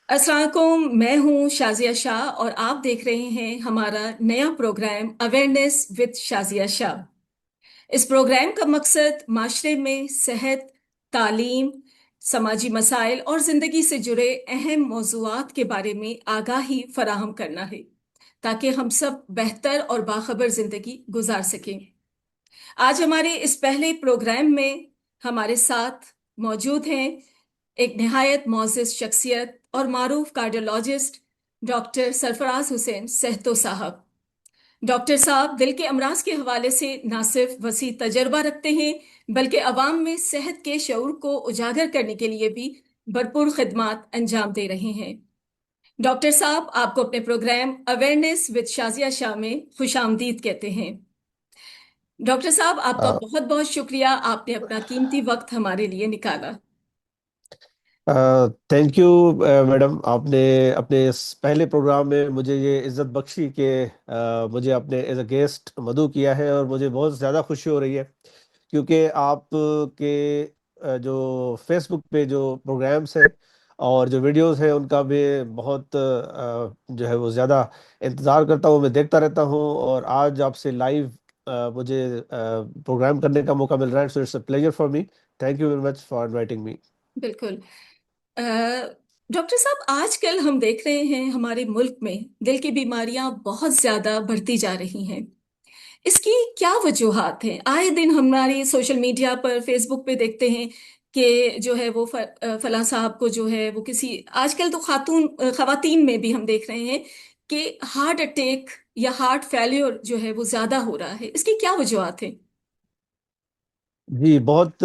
अस्सलाम वालेकुम। मैं हूं शाजिया शाह और आप देख रहे हैं हमारा नया program awareness with Shazia Shah. इस प्रोग्राम का मकसद माशरे में सेहत, तालीम, समाजी मसाइल और जिंदगी से जुड़े अहम मौजूआत के बारे में आगाही फराहम करना है, ताकि हम सब बेहतर और बाखबर जिंदगी गुजार सकें। आज हमारे इस पहले प्रोग्राम में हमारे साथ मौजूद हैं एक निहायत मोअज़्ज़ज़ शख्सियत और मारूफ कार्डियोलॉजिस्ट डॉक्टर सरफराज हुसैन सहतो साहब। डॉक्टर साहब दिल के अमराज के हवाले से न सिर्फ वसी तजर्बा रखते हैं, बल्कि अवाम में सेहत के शऊर को उजागर करने के लिए भी भरपूर खिदमात अंजाम दे रहे हैं। डॉक्टर साहब आपको अपने program awareness with Shazia Shah में खुश आमदीद कहते हैं। डॉक्टर साहब आपका बहुत बहुत शुक्रिया, आपने अपना कीमती वक्त हमारे लिए निकाला। Thank you madam. आपने अपने इस पहले प्रोग्राम में मुझे ये इज़्ज़त बख्शी कि मुझे आपने एज अ गेस्ट मदऊ किया है, और मुझे बहुत ज़्यादा खुशी हो रही है क्योंकि आप के जो फेसबुक पे जो प्रोग्राम्स हैं और जो वीडियोस हैं उनका भी बहुत जो है वो ज़्यादा इंतज़ार करता हूँ, मैं देखता रहता हूँ। और आज आपसे लाइव मुझे प्रोग्राम करने का मौका मिल रहा है, so it's a pleasure for me. Thank you very much for inviting me. बिल्कुल। अ, डॉक्टर साहब आजकल हम देख रहे हैं हमारे मुल्क में दिल की बीमारियां बहुत ज्यादा बढ़ती जा रही हैं। इसकी क्या वजूहात हैं? आए दिन हमारी सोशल मीडिया पर, फेसबुक पे देखते हैं कि जो है वो फलां साहब को जो है वो किसी, आजकल तो खवातीन में भी हम देख रहे हैं कि हार्ट अटैक या हार्ट फेल्योर जो है वो ज्यादा हो रहा है। इसकी क्या वजूहात हैं? जी, बहुत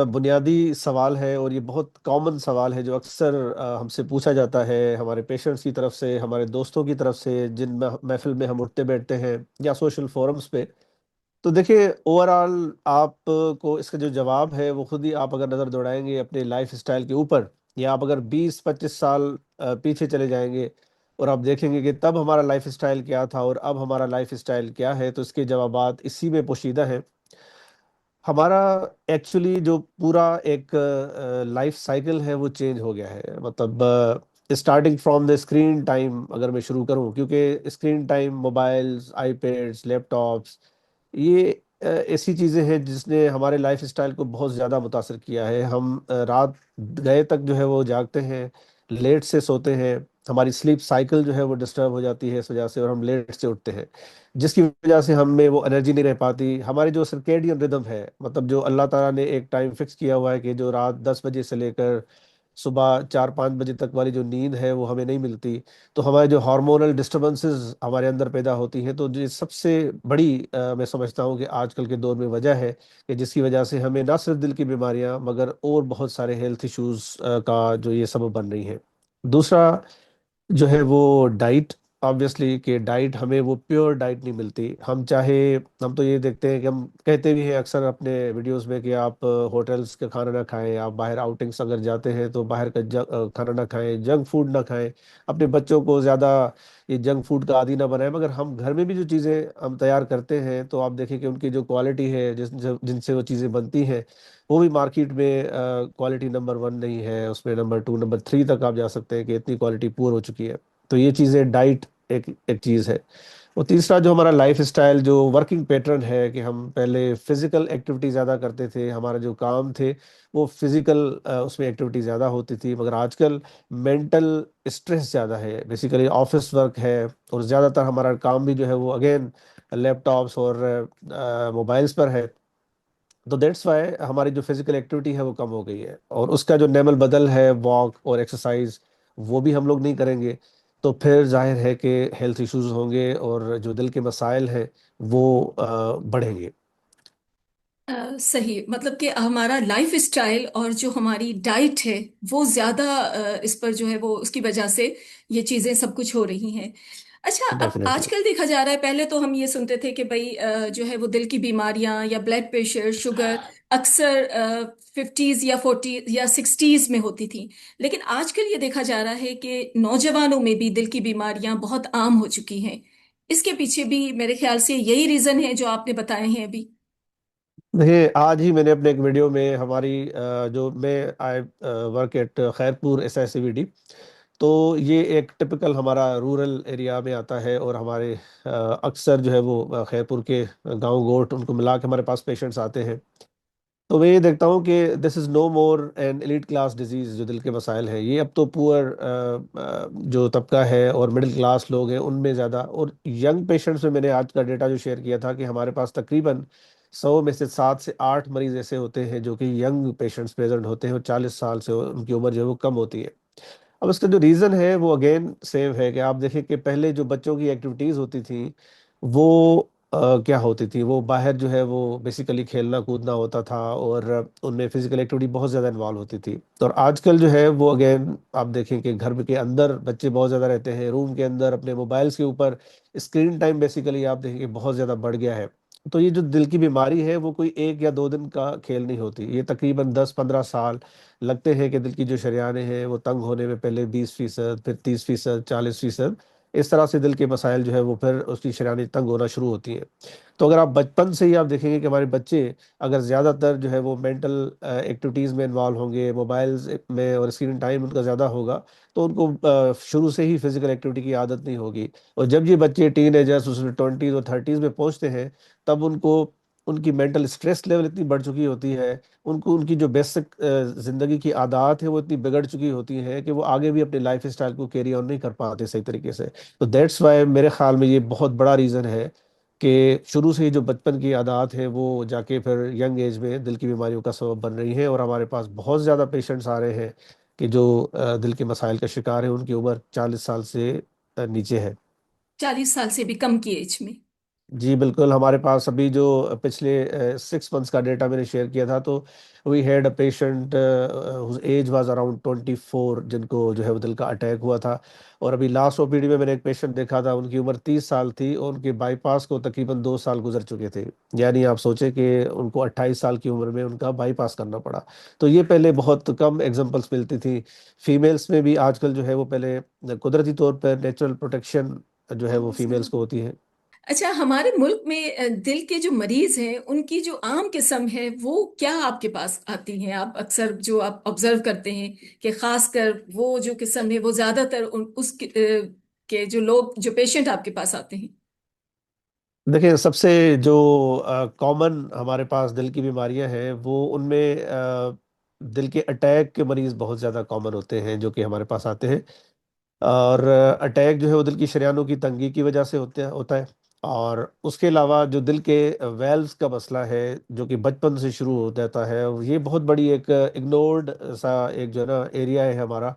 बुनियादी सवाल है, और ये बहुत कॉमन सवाल है जो अक्सर हमसे पूछा जाता है हमारे पेशेंट्स की तरफ से, हमारे दोस्तों की तरफ से, जिन महफिल में हम उठते बैठते हैं या सोशल फोरम्स पे। तो देखिए, ओवरऑल आपको इसका जो जवाब है वो खुद ही, आप अगर नज़र दौड़ाएंगे अपने लाइफ स्टाइल के ऊपर, या आप अगर 20-25 साल पीछे चले जाएंगे और आप देखेंगे कि तब हमारा लाइफ स्टाइल क्या था और अब हमारा लाइफ स्टाइल क्या है, तो इसके जवाबात इसी में पोशीदा हैं। हमारा एक्चुअली जो पूरा एक लाइफ साइकिल है वो चेंज हो गया है। मतलब starting from the screen time अगर मैं शुरू करूं, क्योंकि screen time, mobiles, iPads, laptops, ये ऐसी चीज़ें हैं जिसने हमारे लाइफ स्टाइल को बहुत ज़्यादा मुतासर किया है। हम रात गए तक जो है वो जागते हैं, लेट से सोते हैं, हमारी स्लीप साइकिल जो है वो डिस्टर्ब हो जाती है इस वजह से, और हम लेट से उठते हैं, जिसकी वजह से हम में वो एनर्जी नहीं रह पाती। हमारी जो सर्केडियन रिदम है, मतलब जो अल्लाह ताला ने एक टाइम फिक्स किया हुआ है कि जो रात 10 बजे से लेकर सुबह 4-5 बजे तक वाली जो नींद है वो हमें नहीं मिलती, तो हमारे जो हार्मोनल डिस्टरबेंसेस हमारे अंदर पैदा होती हैं, तो ये सबसे बड़ी मैं समझता हूँ कि आजकल के दौर में वजह है कि जिसकी वजह से हमें ना सिर्फ दिल की बीमारियां मगर और बहुत सारे हेल्थ इश्यूज का जो ये सबब बन रही है। दूसरा जो है वो डाइट, ऑब्वियसली कि डाइट, हमें वो प्योर डाइट नहीं मिलती। हम चाहे, हम तो ये देखते हैं कि हम कहते भी हैं अक्सर अपने वीडियोस में कि आप होटल्स का खाना ना खाएं, आप बाहर आउटिंग्स अगर जाते हैं तो बाहर का खाना ना खाएं, जंक फूड ना खाएं, अपने बच्चों को ज़्यादा ये जंक फूड का आदी ना बनाएं। मगर हम घर में भी जो चीज़ें हम तैयार करते हैं, तो आप देखें कि उनकी जो क्वालिटी है, जिनसे वो चीज़ें बनती हैं, वो भी मार्केट में क्वालिटी नंबर 1 नहीं है, उसमें नंबर 2, नंबर 3 तक आप जा सकते हैं कि इतनी क्वालिटी पुअर हो चुकी है। तो ये चीज़ें, डाइट एक एक चीज़ है। और तीसरा जो हमारा लाइफ स्टाइल, जो वर्किंग पैटर्न है, कि हम पहले फिजिकल एक्टिविटी ज़्यादा करते थे, हमारा जो काम थे वो फिजिकल, उसमें एक्टिविटी ज़्यादा होती थी, मगर आजकल मेंटल स्ट्रेस ज़्यादा है, बेसिकली ऑफिस वर्क है, और ज़्यादातर हमारा काम भी जो है वो अगेन लैपटॉप्स और मोबाइल्स पर है। तो दैट्स वाई हमारी जो फिजिकल एक्टिविटी है वो कम हो गई है, और उसका जो नेमल बदल है, वॉक और एक्सरसाइज, वो भी हम लोग नहीं करेंगे, तो फिर जाहिर है कि हेल्थ इश्यूज होंगे और जो दिल के मसाइल हैं वो बढ़ेंगे। सही, मतलब कि हमारा लाइफ स्टाइल और जो हमारी डाइट है वो ज्यादा इस पर जो है वो उसकी वजह से ये चीजें सब कुछ हो रही हैं। अच्छा, अब डेफिनेटली। आजकल देखा जा रहा है, पहले तो हम ये सुनते थे कि भाई जो है वो दिल की बीमारियां या ब्लड प्रेशर, शुगर अक्सर 50s या 40 या 60s में होती थी। लेकिन आजकल ये देखा जा रहा है कि नौजवानों में भी दिल की बीमारियां बहुत आम हो चुकी हैं। इसके पीछे भी मेरे ख्याल से यही रीजन है जो आपने बताए हैं अभी। देखिए, आज ही मैंने अपने एक वीडियो में हमारी जो मैं I work at Khairpur SICVD, तो ये एक टिपिकल हमारा रूरल एरिया में आता है, और हमारे अक्सर जो है वो खैरपुर के गांव गोट उनको मिला के हमारे पास पेशेंट्स आते हैं। तो मैं ये देखता हूँ कि this is no more an elite class disease. जो दिल के मसाइल हैं ये अब तो पुअर जो तबका है और मिडिल क्लास लोग हैं उनमें ज़्यादा, और यंग पेशेंट्स में मैंने आज का डेटा जो शेयर किया था कि हमारे पास तकरीबन 100 में से 7 से 8 मरीज ऐसे होते हैं जो कि यंग पेशेंट्स प्रेजेंट होते हैं, और 40 साल से उनकी उम्र जो है वो कम होती है। अब इसका जो रीज़न है वो अगेन सेम है कि आप देखें कि पहले जो बच्चों की एक्टिविटीज़ होती थी वो क्या होती थी, वो बाहर जो है वो बेसिकली खेलना कूदना होता था, और उनमें फिजिकल एक्टिविटी बहुत ज़्यादा इन्वॉल्व होती थी। तो और आजकल जो है वो अगेन आप देखें कि घर के अंदर बच्चे बहुत ज़्यादा रहते हैं, रूम के अंदर अपने मोबाइल्स के ऊपर। स्क्रीन टाइम बेसिकली आप देखें कि बहुत ज़्यादा बढ़ गया है। तो ये जो दिल की बीमारी है वो कोई 1 या 2 दिन का खेल नहीं होती, ये तकरीबन 10-15 साल लगते हैं कि दिल की जो शरेयानें हैं वो तंग होने में, पहले 20%, फिर 30%, 40%, इस तरह से दिल के मसाइल जो है वो फिर उसकी शरेयानें तंग होना शुरू होती हैं। तो अगर आप बचपन से ही आप देखेंगे कि हमारे बच्चे अगर ज़्यादातर जो है वो मेंटल एक्टिविटीज़ में इन्वॉल्व होंगे, मोबाइल्स में, और स्क्रीन टाइम उनका ज़्यादा होगा, तो उनको शुरू से ही फिजिकल एक्टिविटी की आदत नहीं होगी। और जब ये बच्चे टीन एजर्स उसमें 20s और 30s में पहुंचते हैं, तब उनको उनकी मेंटल स्ट्रेस लेवल इतनी बढ़ चुकी होती है, उनको उनकी जो बेसिक ज़िंदगी की आदत है वो इतनी बिगड़ चुकी होती है कि वो आगे भी अपने लाइफ स्टाइल को कैरी ऑन नहीं कर पाते सही तरीके से। तो दैट्स वाई मेरे ख्याल में ये बहुत बड़ा रीज़न है कि शुरू से ही जो बचपन की आदत है वो जाके फिर यंग एज में दिल की बीमारियों का सबब बन रही है, और हमारे पास बहुत ज़्यादा पेशेंट्स आ रहे हैं कि जो दिल के मसाइल का शिकार है, उनकी उम्र 40 साल से नीचे है। 40 साल से भी कम की एज में। जी बिल्कुल, हमारे पास अभी जो पिछले 6 मंथ्स का डेटा मैंने शेयर किया था, तो we had a patient age was around 24 जिनको जो है वो दिल का अटैक हुआ था। और अभी लास्ट ओपीडी में मैंने एक पेशेंट देखा था, उनकी उम्र 30 साल थी और उनके बाईपास को तकरीबन 2 साल गुजर चुके थे। यानी आप सोचें कि उनको 28 साल की उम्र में उनका बाईपास करना पड़ा। तो ये पहले बहुत कम एग्जांपल्स मिलती थी। फीमेल्स में भी आजकल जो है वो पहले कुदरती तौर पर नेचुरल प्रोटेक्शन जो है वो हाँ फीमेल्स सर। को होती है। अच्छा, हमारे मुल्क में दिल के जो मरीज हैं उनकी जो आम किस्म है वो क्या आपके पास आती हैं? आप अक्सर जो आप ऑब्जर्व करते हैं कि खासकर वो जो किस्म है वो ज्यादातर के जो लोग जो पेशेंट आपके पास आते हैं। देखिए, सबसे जो कॉमन हमारे पास दिल की बीमारियां हैं वो उनमें दिल के अटैक के मरीज बहुत ज़्यादा कॉमन होते हैं जो कि हमारे पास आते हैं। और अटैक जो है वो दिल की शरीयानों की तंगी की वजह से होता है। और उसके अलावा जो दिल के वेल्व्स का मसला है जो कि बचपन से शुरू हो जाता है, ये बहुत बड़ी एक इग्नोर्ड सा एक जो है ना एरिया है हमारा।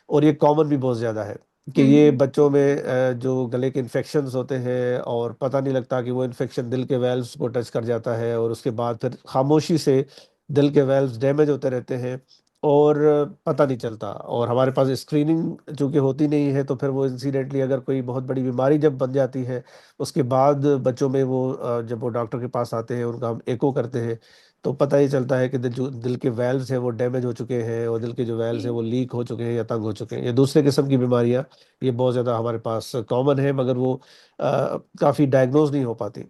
और ये कॉमन भी बहुत ज़्यादा है कि ये हम्म। बच्चों में जो गले के इन्फेक्शंस होते हैं और पता नहीं लगता कि वो इन्फेक्शन दिल के वेल्व्स को टच कर जाता है, और उसके बाद फिर खामोशी से दिल के वेल्व्स डैमेज होते रहते हैं और पता नहीं चलता। और हमारे पास स्क्रीनिंग चूंकि होती नहीं है, तो फिर वो इंसिडेंटली अगर कोई बहुत बड़ी बीमारी जब बन जाती है, उसके बाद बच्चों में वो जब वो डॉक्टर के पास आते हैं, उनका हम एको करते हैं, तो पता ही चलता है कि जो दिल के वेल्व्स हैं वो डैमेज हो चुके हैं, और दिल के जो वेल्व्स हैं वो लीक हो चुके हैं या तंग हो चुके हैं। ये दूसरे किस्म की बीमारियां, ये बहुत ज़्यादा हमारे पास कॉमन है, मगर वो काफ़ी डायग्नोज नहीं हो पाती।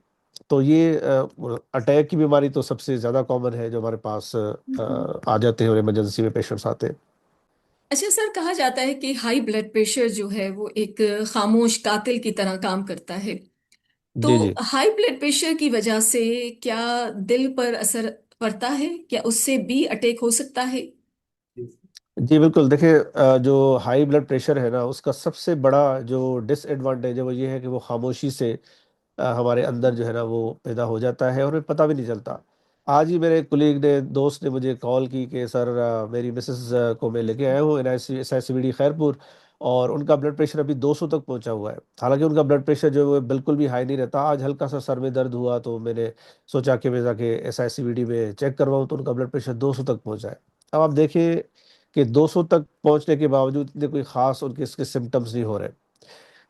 तो ये अटैक की बीमारी तो सबसे ज़्यादा कॉमन है जो हमारे पास हम्म। आ जाते हैं और इमरजेंसी में पेशेंट्स आते हैं। अच्छा सर, कहा जाता है कि हाई ब्लड प्रेशर जो है वो एक खामोश कातिल की तरह काम करता है। तो जी जी। हाई ब्लड प्रेशर की वजह से क्या दिल पर असर पड़ता है? क्या उससे भी अटैक हो सकता है? जी बिल्कुल, देखिए जो हाई ब्लड प्रेशर है ना, उसका सबसे बड़ा जो डिसएडवांटेज है वो ये है कि वो खामोशी से हमारे अंदर जो है ना वो पैदा हो जाता है और हमें पता भी नहीं चलता। आज ही मेरे कुलीग ने दोस्त ने मुझे कॉल की कि सर मेरी मिसेस को मैं लेके आया हूँ एनआईसीबीडी खैरपुर, और उनका ब्लड प्रेशर अभी 200 तक पहुंचा हुआ है। हालांकि उनका ब्लड प्रेशर जो है वो बिल्कुल भी हाई नहीं रहता। आज हल्का सा सर में दर्द हुआ तो मैंने सोचा कि मैं जाके एसआईसीबीडी में चेक करवाऊँ, तो उनका ब्लड प्रेशर 200 तक पहुंचा है। अब आप देखिए कि 200 तक पहुंचने के बावजूद इतने कोई खास उनके इसके सिम्टम्स नहीं हो रहे।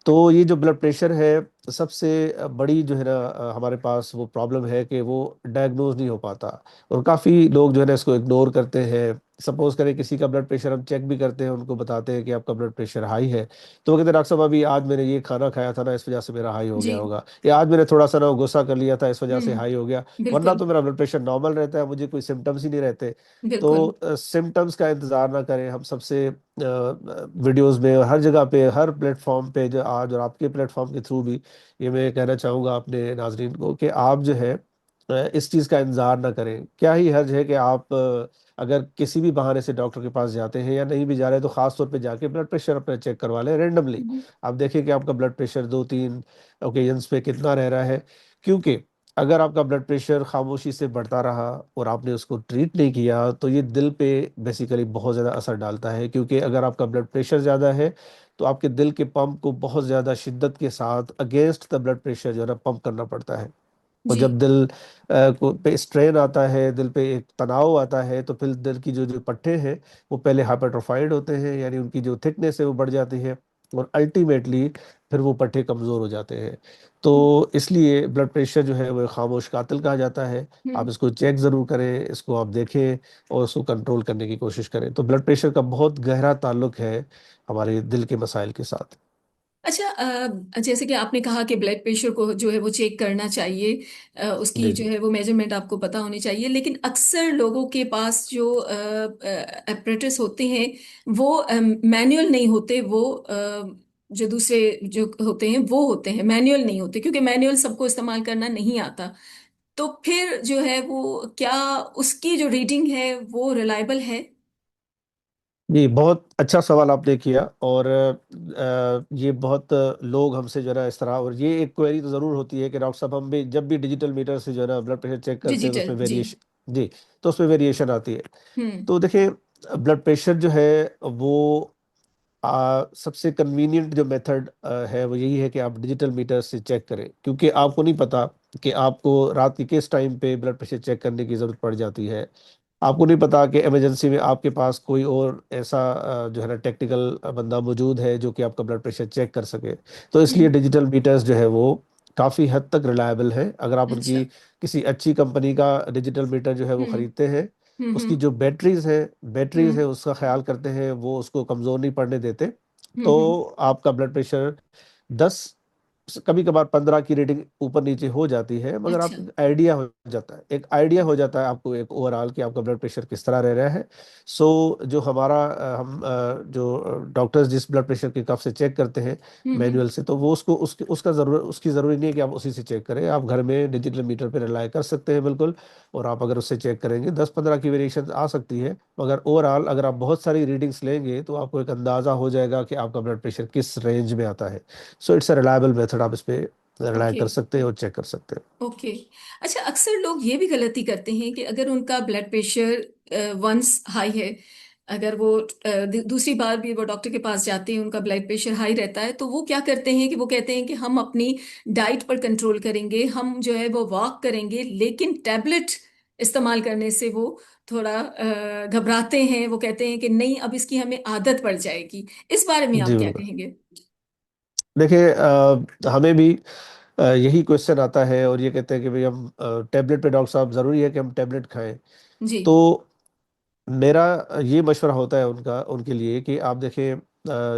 तो ये जो ब्लड प्रेशर है सबसे बड़ी जो है ना हमारे पास वो प्रॉब्लम है कि वो डायग्नोज नहीं हो पाता, और काफ़ी लोग जो है ना इसको इग्नोर करते हैं, सपोज करें किसी का ब्लड प्रेशर हम चेक भी करते हैं, उनको बताते हैं कि आपका ब्लड प्रेशर हाई है, तो वो कहते हैं डॉक्टर साहब अभी आज मैंने ये खाना खाया था ना, इस वजह से मेरा हाई हो जी। गया होगा, या आज मैंने थोड़ा सा ना गुस्सा कर लिया था, इस वजह से हाई हो गया। वरना बिल्कुल। तो मेरा ब्लड प्रेशर नॉर्मल रहता है, मुझे कोई सिम्टम्स ही नहीं रहते। बिल्कुल। तो सिम्टम्स का इंतजार ना करें। हम सबसे वीडियोस में और हर जगह पे, हर प्लेटफॉर्म पे, जो आज और आपके प्लेटफॉर्म के थ्रू भी ये मैं कहना चाहूँगा अपने नाजरीन को कि आप जो है इस चीज़ का इंतजार ना करें। क्या ही हर्ज है कि आप अगर किसी भी बहाने से डॉक्टर के पास जाते हैं, या नहीं भी जा रहे तो खास तौर पे जाके ब्लड प्रेशर अपना चेक करवा लें रेंडमली। हम्म। आप देखें कि आपका ब्लड प्रेशर 2-3 ओकेजन्स पे कितना रह रहा है। क्योंकि अगर आपका ब्लड प्रेशर खामोशी से बढ़ता रहा और आपने उसको ट्रीट नहीं किया, तो ये दिल पे बेसिकली बहुत ज़्यादा असर डालता है। क्योंकि अगर आपका ब्लड प्रेशर ज़्यादा है तो आपके दिल के पंप को बहुत ज़्यादा शिद्दत के साथ अगेंस्ट द ब्लड प्रेशर जो है ना पंप करना पड़ता है। और जी। जब दिल को पे स्ट्रेन आता है, दिल पे एक तनाव आता है, तो फिर दिल की जो जो पट्टे हैं वो पहले हाइपरट्रोफाइड होते हैं, यानी उनकी जो थिकनेस है वो बढ़ जाती है, और अल्टीमेटली फिर वो पट्टे कमज़ोर हो जाते हैं। तो इसलिए ब्लड प्रेशर जो है वो एक खामोश कातिल कहा जाता है। आप हम्म। इसको चेक ज़रूर करें, इसको आप देखें और उसको कंट्रोल करने की कोशिश करें। तो ब्लड प्रेशर का बहुत गहरा ताल्लुक है हमारे दिल के मसाइल के साथ। अच्छा, जैसे कि आपने कहा कि ब्लड प्रेशर को जो है वो चेक करना चाहिए, उसकी जी जो जी। है वो मेजरमेंट आपको पता होनी चाहिए, लेकिन अक्सर लोगों के पास जो एपरेटस होते हैं वो मैनुअल नहीं होते, वो जो दूसरे जो होते हैं वो होते हैं मैनुअल नहीं होते, क्योंकि मैनुअल सबको इस्तेमाल करना नहीं आता। तो फिर जो है वो क्या उसकी जो रीडिंग है वो रिलायबल है? जी, बहुत अच्छा सवाल आपने किया। और ये बहुत लोग हमसे जो है ना इस तरह, और ये एक क्वेरी तो ज़रूर होती है कि डॉक्टर साहब हम भी जब भी डिजिटल मीटर से जो है ना ब्लड प्रेशर चेक करते हैं तो डिजिटल, उसमें जी। वेरिएशन। जी। तो उसमें वेरिएशन आती है। हम्म। तो देखिए, ब्लड प्रेशर जो है वो सबसे कन्वीनियंट जो मेथड है वो यही है कि आप डिजिटल मीटर से चेक करें। क्योंकि आपको नहीं पता कि आपको रात के किस टाइम पे ब्लड प्रेशर चेक करने की ज़रूरत पड़ जाती है। आपको नहीं पता कि इमरजेंसी में आपके पास कोई और ऐसा जो है ना टेक्निकल बंदा मौजूद है जो कि आपका ब्लड प्रेशर चेक कर सके। तो इसलिए हम्म। डिजिटल मीटर्स जो है वो काफ़ी हद तक रिलायबल है। अगर आप अच्छा। उनकी किसी अच्छी कंपनी का डिजिटल मीटर जो है वो हम्म। ख़रीदते हैं, उसकी हम्म। जो बैटरीज है हम्म। उसका ख्याल करते हैं, वो उसको कमज़ोर नहीं पड़ने देते, हम्म। तो आपका ब्लड प्रेशर 10, कभी कभार 15 की रेटिंग ऊपर नीचे हो जाती है, मगर अच्छा। आपको आइडिया हो जाता है, एक आइडिया हो जाता है आपको एक ओवरऑल कि आपका ब्लड प्रेशर किस तरह रह रहा है। सो जो हमारा जो डॉक्टर्स जिस ब्लड प्रेशर के कफ से चेक करते हैं हम्म। मैनुअल से, तो वो उसको उसकी ज़रूरी नहीं है कि आप उसी से चेक करें। आप घर में डिजिटल मीटर पे रिलाई कर सकते हैं बिल्कुल। और आप अगर उससे चेक करेंगे 10-15 की वेरिएशन आ सकती है, मगर ओवरऑल अगर आप बहुत सारी रीडिंग्स लेंगे तो आपको एक अंदाज़ा हो जाएगा कि आपका ब्लड प्रेशर किस रेंज में आता है। So it's a reliable method, आप इस पे रिलाय ओके। कर सकते हैं और चेक कर सकते हैं। ओके। अच्छा, अक्सर लोग ये भी गलती करते हैं कि अगर उनका ब्लड प्रेशर वंस हाई है, अगर वो दूसरी बार भी वो डॉक्टर के पास जाते हैं, उनका ब्लड प्रेशर हाई रहता है, तो वो क्या करते हैं कि वो कहते हैं कि हम अपनी डाइट पर कंट्रोल करेंगे, हम जो है वो वॉक करेंगे, लेकिन टैबलेट इस्तेमाल करने से वो थोड़ा घबराते हैं। वो कहते हैं कि नहीं, अब इसकी हमें आदत पड़ जाएगी। इस बारे में आप जी क्या बिल्कुल। कहेंगे? देखिए, हमें भी यही क्वेश्चन आता है, और ये कहते हैं कि भाई हम टैबलेट पे, डॉक्टर साहब ज़रूरी है कि हम टैबलेट खाएं? जी। तो मेरा ये मशवरा होता है उनका उनके लिए कि आप देखें,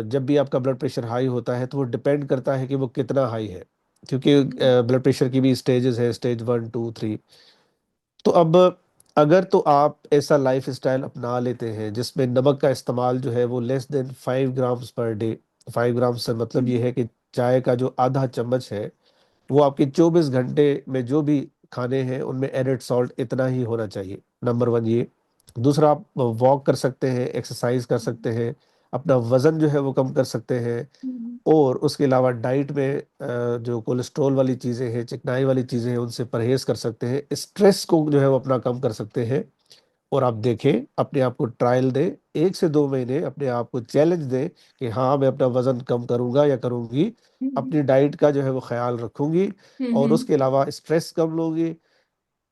जब भी आपका ब्लड प्रेशर हाई होता है तो वो डिपेंड करता है कि वो कितना हाई है। क्योंकि ब्लड प्रेशर की भी स्टेजेस है, स्टेज 1, 2, 3। तो अब अगर तो आप ऐसा लाइफ स्टाइल अपना लेते हैं जिसमें नमक का इस्तेमाल जो है वो less than 5 grams per day. 5 ग्राम से मतलब ये हम्म। है कि चाय का जो आधा चम्मच है वो आपके 24 घंटे में जो भी खाने हैं उनमें एडेड सॉल्ट इतना ही होना चाहिए। नंबर वन ये। दूसरा, आप वॉक कर सकते हैं, एक्सरसाइज कर सकते हैं, अपना वजन जो है वो कम कर सकते हैं। हम्म। और उसके अलावा डाइट में जो कोलेस्ट्रॉल वाली चीज़ें हैं, चिकनाई वाली चीज़ें हैं, उनसे परहेज कर सकते हैं, स्ट्रेस को जो है वो अपना कम कर सकते हैं। और आप देखें, अपने आप को ट्रायल दें, 1 से 2 महीने अपने आप को चैलेंज दें कि हाँ मैं अपना वजन कम करूंगा या करूंगी, हम्म। अपनी डाइट का जो है वो ख्याल रखूंगी, और हम्म। उसके अलावा स्ट्रेस कम लूंगी,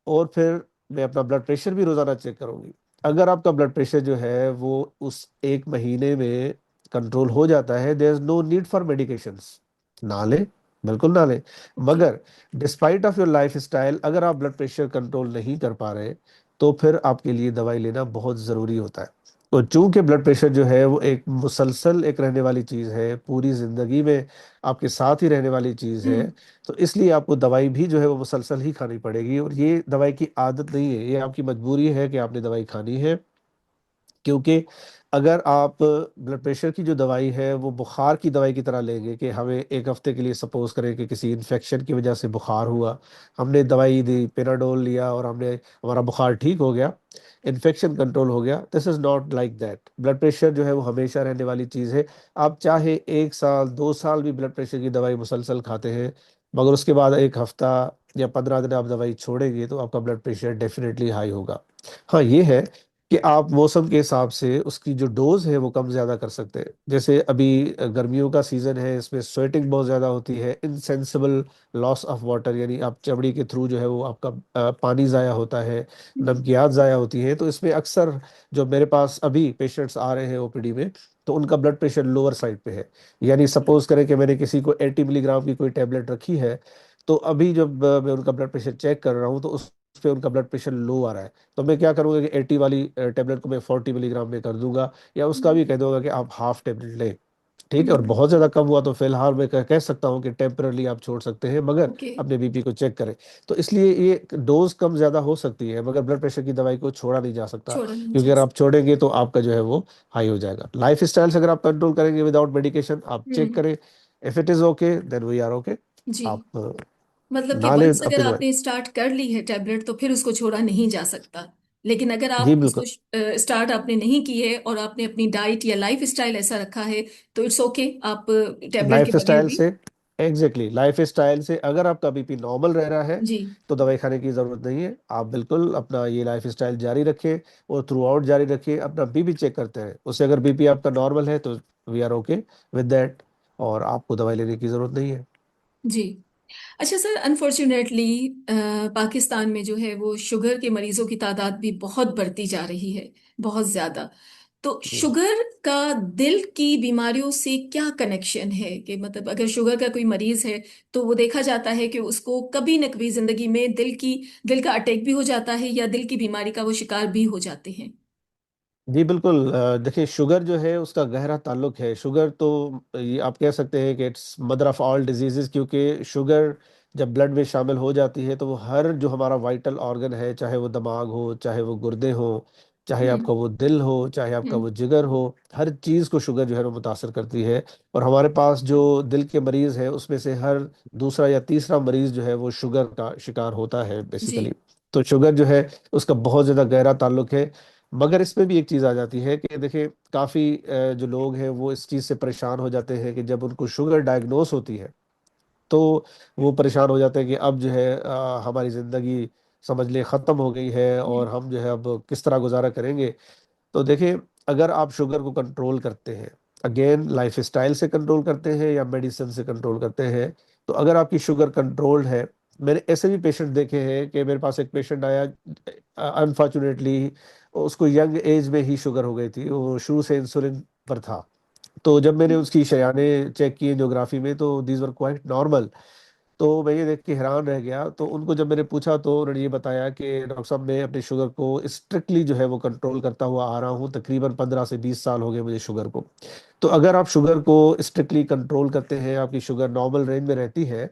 और फिर मैं अपना ब्लड प्रेशर भी रोजाना चेक करूंगी। अगर आपका ब्लड प्रेशर जो है वो उस 1 महीने में कंट्रोल हो जाता है, there is no need for medications. ना लें, बिल्कुल ना लें। ओके। मगर despite of your life style, अगर आप ब्लड प्रेशर कंट्रोल नहीं कर पा रहे, तो फिर आपके लिए दवाई लेना बहुत ज़रूरी होता है। और चूंकि ब्लड प्रेशर जो है वो एक मुसलसल एक रहने वाली चीज़ है, पूरी ज़िंदगी में आपके साथ ही रहने वाली चीज़ है, हम्म। तो इसलिए आपको दवाई भी जो है वो मुसलसल ही खानी पड़ेगी। और ये दवाई की आदत नहीं है, ये आपकी मजबूरी है कि आपने दवाई खानी है। क्योंकि अगर आप ब्लड प्रेशर की जो दवाई है वो बुखार की दवाई की तरह लेंगे, कि हमें एक हफ्ते के लिए सपोज करें कि किसी इन्फेक्शन की वजह से बुखार हुआ, हमने दवाई दी, पेनाडोल लिया और हमने हमारा बुखार ठीक हो गया, इन्फेक्शन कंट्रोल हो गया, this is not like that. Blood pressure जो है वो हमेशा रहने वाली चीज़ है। आप चाहे 1 साल 2 साल भी ब्लड प्रेशर की दवाई मुसलसल खाते हैं, मगर उसके बाद एक हफ्ता या 15 दिन आप दवाई छोड़ेंगे तो आपका ब्लड प्रेशर डेफिनेटली हाई होगा। हाँ, ये है कि आप मौसम के हिसाब से उसकी जो डोज है वो कम ज़्यादा कर सकते हैं। जैसे अभी गर्मियों का सीज़न है, इसमें स्वेटिंग बहुत ज़्यादा होती है, इनसेंसिबल लॉस ऑफ वाटर, यानी आप चमड़ी के थ्रू जो है वो आपका पानी ज़ाया होता है, हम्म। नमकियात ज़ाया होती है। तो इसमें अक्सर जो मेरे पास अभी पेशेंट्स आ रहे हैं ओपीडी में, तो उनका ब्लड प्रेशर लोअर साइड पे है। यानी सपोज करें कि मैंने किसी को 80 मिलीग्राम की कोई टेबलेट रखी है, तो अभी जब मैं उनका ब्लड प्रेशर चेक कर रहा हूँ तो उस पे उनका ब्लड प्रेशर लो आ रहा है, तो मैं क्या करूंगा कि 80 वाली टेबलेट को मैं 40 मिलीग्राम में कर दूंगा, या उसका भी कह दूंगा कि आप हाफ टेबलेट लें। ठीक है, और हम्म। बहुत ज्यादा कम हुआ तो फिलहाल मैं कह सकता हूँ कि टेम्परली आप छोड़ सकते हैं, मगर ओके। अपने बीपी को चेक करें। तो इसलिए ये डोज कम ज्यादा हो सकती है, मगर ब्लड प्रेशर की दवाई को छोड़ा नहीं जा सकता, छोड़ा नहीं क्योंकि जा अगर आप सकता। छोड़ेंगे तो आपका जो है वो हाई हो जाएगा। लाइफ स्टाइल से अगर आप कंट्रोल करेंगे विदाउट मेडिकेशन, आप चेक हम्म। करें, if it is okay then we are okay. जी। आप मतलब कि ना लें वंस अगर अपनी दवाई। आपने स्टार्ट कर ली है टैबलेट तो फिर उसको छोड़ा नहीं जा सकता। लेकिन अगर जी आप उसको बिल्कुल। स्टार्ट आपने नहीं की है और आपने अपनी डाइट या लाइफ स्टाइल ऐसा रखा है तो इट्स ओके, आप टैबलेट के लाइफ बगैर स्टाइल भी। से, एग्जैक्टली लाइफ स्टाइल से अगर आपका बीपी नॉर्मल रह रहा है जी। तो दवाई खाने की ज़रूरत नहीं है। आप बिल्कुल अपना ये लाइफ स्टाइल जारी रखें और थ्रू आउट जारी रखिए, अपना बीपी चेक करते हैं, उससे अगर बीपी आपका नॉर्मल है तो we are okay with that, और आपको दवाई लेने की ज़रूरत नहीं है। जी। अच्छा सर, अनफॉर्चुनेटली पाकिस्तान में जो है वो शुगर के मरीजों की तादाद भी बहुत बढ़ती जा रही है, बहुत ज्यादा। तो हम्म। शुगर का दिल की बीमारियों से क्या कनेक्शन है? कि मतलब अगर शुगर का कोई मरीज है तो वो देखा जाता है कि उसको कभी न कभी जिंदगी में दिल का अटैक भी हो जाता है या दिल की बीमारी का वो शिकार भी हो जाते हैं। जी बिल्कुल। देखिए, शुगर जो है उसका गहरा ताल्लुक है। शुगर तो ये आप कह सकते हैं कि it's mother of all diseases, क्योंकि शुगर जब ब्लड में शामिल हो जाती है तो वो हर जो हमारा वाइटल ऑर्गन है, चाहे वो दिमाग हो, चाहे वो गुर्दे हो, चाहे हम्म। आपका वो दिल हो, चाहे आपका हम्म। वो जिगर हो, हर चीज़ को शुगर जो है वो मुतासर करती है। और हमारे पास जो दिल के मरीज़ हैं उसमें से हर दूसरा या तीसरा मरीज़ जो है वो शुगर का शिकार होता है बेसिकली। जी। तो शुगर जो है उसका बहुत ज़्यादा गहरा ताल्लुक है। मगर इसमें भी एक चीज़ आ जाती है कि देखिए, काफ़ी जो लोग हैं वो इस चीज़ से परेशान हो जाते हैं कि जब उनको शुगर डायग्नोस होती है तो वो परेशान हो जाते हैं कि अब जो है हमारी ज़िंदगी समझ ले ख़त्म हो गई है हम्म। और हम जो है अब किस तरह गुजारा करेंगे। तो देखिए, अगर आप शुगर को कंट्रोल करते हैं, अगेन लाइफ स्टाइल से कंट्रोल करते हैं या मेडिसिन से कंट्रोल करते हैं, तो अगर आपकी शुगर कंट्रोल्ड है, मैंने ऐसे भी पेशेंट देखे हैं कि मेरे पास एक पेशेंट आया, अनफॉर्चुनेटली उसको यंग एज में ही शुगर हो गई थी, वो शुरू से इंसुलिन पर था। तो जब मैंने उसकी शयाने चेक की एंजियोग्राफी में तो दीज वर क्वाइट नॉर्मल। तो मैं ये देख के हैरान रह गया। तो उनको जब मैंने पूछा तो उन्होंने ये बताया कि डॉक्टर साहब, मैं अपने शुगर को स्ट्रिक्टली जो है वो कंट्रोल करता हुआ आ रहा हूँ, तकरीबन 15 से 20 साल हो गए मुझे शुगर को। तो अगर आप शुगर को स्ट्रिक्टली कंट्रोल करते हैं, आपकी शुगर नॉर्मल रेंज में रहती है,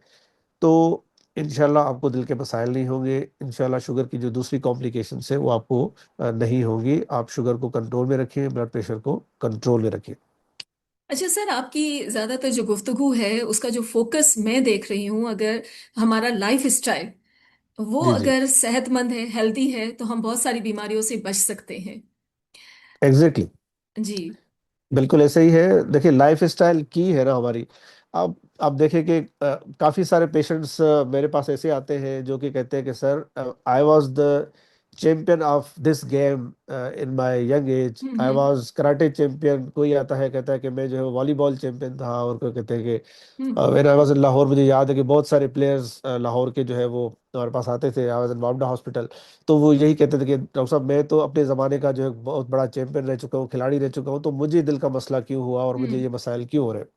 तो इंशाल्लाह आपको दिल के मसाइल नहीं होंगे। इंशाल्लाह शुगर की जो दूसरी कॉम्प्लिकेशंस है वो आपको नहीं होंगी। आप शुगर को कंट्रोल में रखें, ब्लड प्रेशर को कंट्रोल में रखें। अच्छा सर, आपकी ज्यादातर जो गुफ्तगू है उसका जो फोकस मैं देख रही हूँ, अगर हमारा लाइफ स्टाइल वो जी जी, अगर सेहतमंद है, हेल्दी है, तो हम बहुत सारी बीमारियों से बच सकते हैं। एग्जैक्टली। जी। बिल्कुल ऐसे ही है। देखिए, लाइफ स्टाइल की है ना हमारी। अब देखें कि काफी सारे पेशेंट्स मेरे पास ऐसे आते हैं जो कि कहते हैं कि sir, I was the champion of this game in my young age, I hmm. Was karate champion. कोई आता है कहता है कि मैं जो है वॉलीबॉल चैंपियन था, और कोई कहते हैं कि hmm. When I was in Lahore, मुझे याद है कि बहुत सारे प्लेयर्स लाहौर के जो है वो हमारे पास आते थे, आई वाज इन बावड़ा हॉस्पिटल। तो वो यही कहते थे कि डॉक्टर साहब, मैं तो अपने ज़माने का जो है बहुत बड़ा चैंपियन रह चुका हूँ, खिलाड़ी रह चुका हूँ, तो मुझे दिल का मसला क्यों हुआ और मुझे हम्म। ये मसाइल क्यों हो रहे हैं।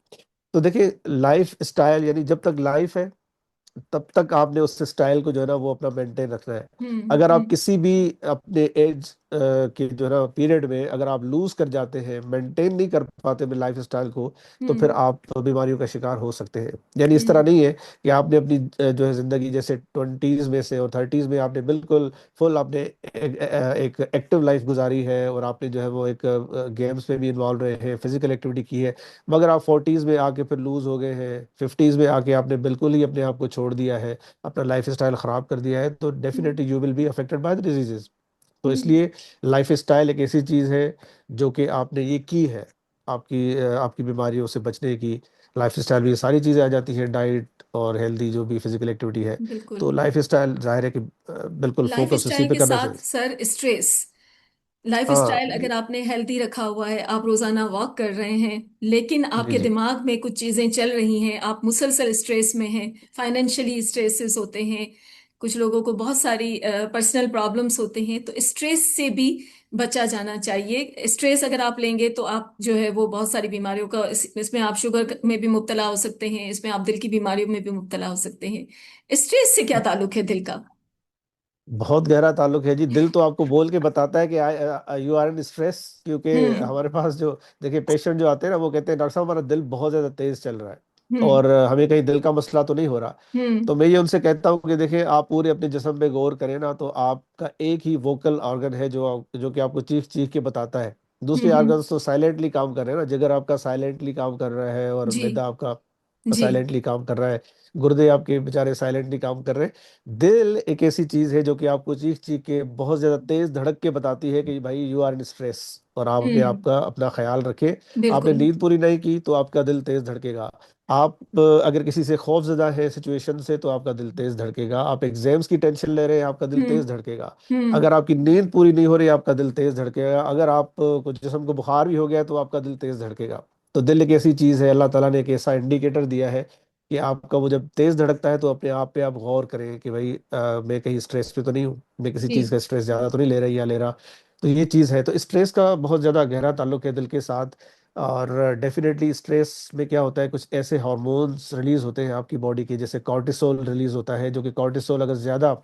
तो देखिए, लाइफ स्टाइल यानी जब तक लाइफ है तब तक आपने उस स्टाइल को जो है ना वो अपना मेंटेन रखना है। हम्म। अगर आप हम्म। किसी भी अपने एज के जो है ना पीरियड में अगर आप लूज कर जाते हैं, मेंटेन नहीं कर पाते अपने लाइफ स्टाइल को, तो फिर हम्म। आप बीमारियों का शिकार हो सकते हैं। यानी इस तरह हम्म। नहीं है कि आपने अपनी जो है जिंदगी जैसे 20s में से और 30s में आपने बिल्कुल फुल आपने एक एक्टिव लाइफ गुजारी है और आपने जो है वो एक गेम्स में भी इन्वॉल्व रहे हैं, फिजिकल एक्टिविटी की है, मगर आप 40s में आके फिर लूज हो गए हैं, 50s में आके आपने बिल्कुल ही अपने आप को छोड़ दिया है, अपना लाइफ स्टाइल खराब कर दिया है, तो hmm. Definitely you will be affected by the diseases. तो हम्म। इसलिए लाइफ स्टाइल एक ऐसी चीज है जो कि आपने ये की है आपकी बीमारियों से बचने की। लाइफ स्टाइल में ये सारी चीजें आ जाती हैं, डाइट और हेल्दी जो भी फिजिकल एक्टिविटी है। बिल्कुल। तो लाइफ स्टाइल जाहिर है कि बिल्कुल लाइफ फोकस उसी स्टाइल पे के करना साथ चाहिए। सर स्ट्रेस, लाइफ हाँ स्टाइल अगर आपने हेल्दी रखा हुआ है, आप रोजाना वॉक कर रहे हैं, लेकिन जी आपके जी। दिमाग में कुछ चीजें चल रही हैं, आप मुसलसल स्ट्रेस में हैं, फाइनेंशियली स्ट्रेसेस होते हैं, कुछ लोगों को बहुत सारी पर्सनल प्रॉब्लम्स होते हैं, तो स्ट्रेस से भी बचा जाना चाहिए। स्ट्रेस अगर आप लेंगे तो आप जो है वो बहुत सारी बीमारियों का इसमें आप शुगर में भी मुब्तला हो सकते हैं, इसमें आप दिल की बीमारियों में भी मुब्तला हो सकते हैं। स्ट्रेस से क्या ताल्लुक है दिल का? बहुत गहरा ताल्लुक है जी। दिल तो आपको बोल के बताता है कि यू आर इन स्ट्रेस, क्योंकि हम्म। हमारे पास जो देखिए पेशेंट जो आते हैं ना वो कहते हैं डॉक्टर साहब हमारा दिल बहुत ज्यादा तेज चल रहा है हम्म। और हमें कहीं दिल का मसला तो नहीं हो रहा। हम्म। तो मैं ये उनसे कहता हूँ कि देखिए आप पूरे अपने जिस्म पे गौर करें ना, तो आपका एक ही वोकल ऑर्गन है जो कि आपको चीख चीख के बताता है। दूसरे हम्म। ऑर्गन्स तो साइलेंटली काम कर रहे हैं ना, जिगर आपका साइलेंटली काम कर रहा है और जी। मैदा आपका जी। साइलेंटली काम कर रहा है, गुर्दे आपके बेचारे साइलेंटली काम कर रहे हैं। दिल एक ऐसी चीज है जो कि आपको चीख चीख के बहुत ज्यादा तेज धड़क के बताती है कि भाई यू आर इन स्ट्रेस और आप अपने आप हम्म। का अपना ख्याल रखें। आपने बिल्कुल। नींद पूरी नहीं की तो आपका दिल तेज धड़केगा। आप अगर किसी से खौफ ज्यादा है सिचुएशन से तो आपका दिल तेज धड़केगा। आप एग्जाम्स की टेंशन ले रहे हैं, आपका दिल हम्म। तेज धड़केगा। हम्म। अगर आपकी नींद पूरी नहीं हो रही आपका दिल तेज धड़केगा। अगर आप कुछ जिस्म को बुखार भी हो गया तो आपका दिल तेज धड़केगा। तो दिल एक ऐसी चीज है, अल्लाह ताला ने एक ऐसा इंडिकेटर दिया है कि आपका वो जब तेज धड़कता है तो अपने आप पे आप गौर करें कि भाई मैं कहीं स्ट्रेस पे तो नहीं हूँ, मैं किसी चीज़ जी। का स्ट्रेस ज़्यादा तो नहीं ले रही या ले रहा। तो ये चीज़ है, तो स्ट्रेस का बहुत ज़्यादा गहरा ताल्लुक है दिल के साथ। और डेफिनेटली स्ट्रेस में क्या होता है, कुछ ऐसे हार्मोन्स रिलीज होते हैं आपकी बॉडी के, जैसे कॉर्टिसोल रिलीज होता है, जो कि कॉर्टिसोल अगर ज़्यादा,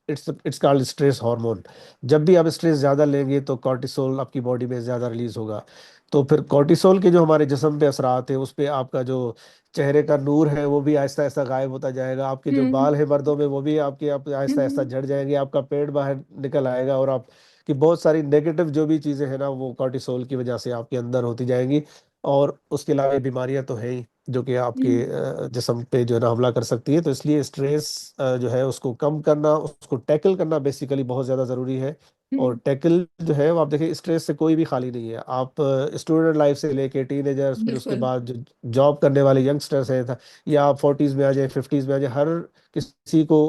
इट्स कॉल्ड स्ट्रेस हार्मोन। जब भी आप स्ट्रेस ज़्यादा लेंगे तो कॉर्टिसोल आपकी बॉडी में ज़्यादा रिलीज होगा। तो फिर कॉर्टिसोल के जो हमारे जिस्म पे असरात है उस पे आपका जो चेहरे का नूर है वो भी आहिस्ता आहिस्ता गायब होता जाएगा। आपके जो हम्म। बाल है मर्दों में वो भी आपके आप आहिस्ता आहिस्ता हम्म। झड़ जाएंगे, आपका पेट बाहर निकल आएगा और आप कि बहुत सारी नेगेटिव जो भी चीजें हैं ना वो कॉर्टिसोल की वजह से आपके अंदर होती जाएंगी। और उसके अलावा बीमारियां तो है ही जो कि आपके हम्म। जिस्म पे जो है ना हमला कर सकती है। तो इसलिए स्ट्रेस जो है उसको कम करना, उसको टैकल करना बेसिकली बहुत ज़्यादा ज़रूरी है। और हम्म। टैकल जो है वो आप देखिए स्ट्रेस से कोई भी खाली नहीं है। आप स्टूडेंट लाइफ से लेके टीनेजर्स, फिर उसके बिल्कुल। बाद जो जॉब करने वाले यंगस्टर्स हैं या आप 40s में आ जाए 50s में आ जाए, हर किसी को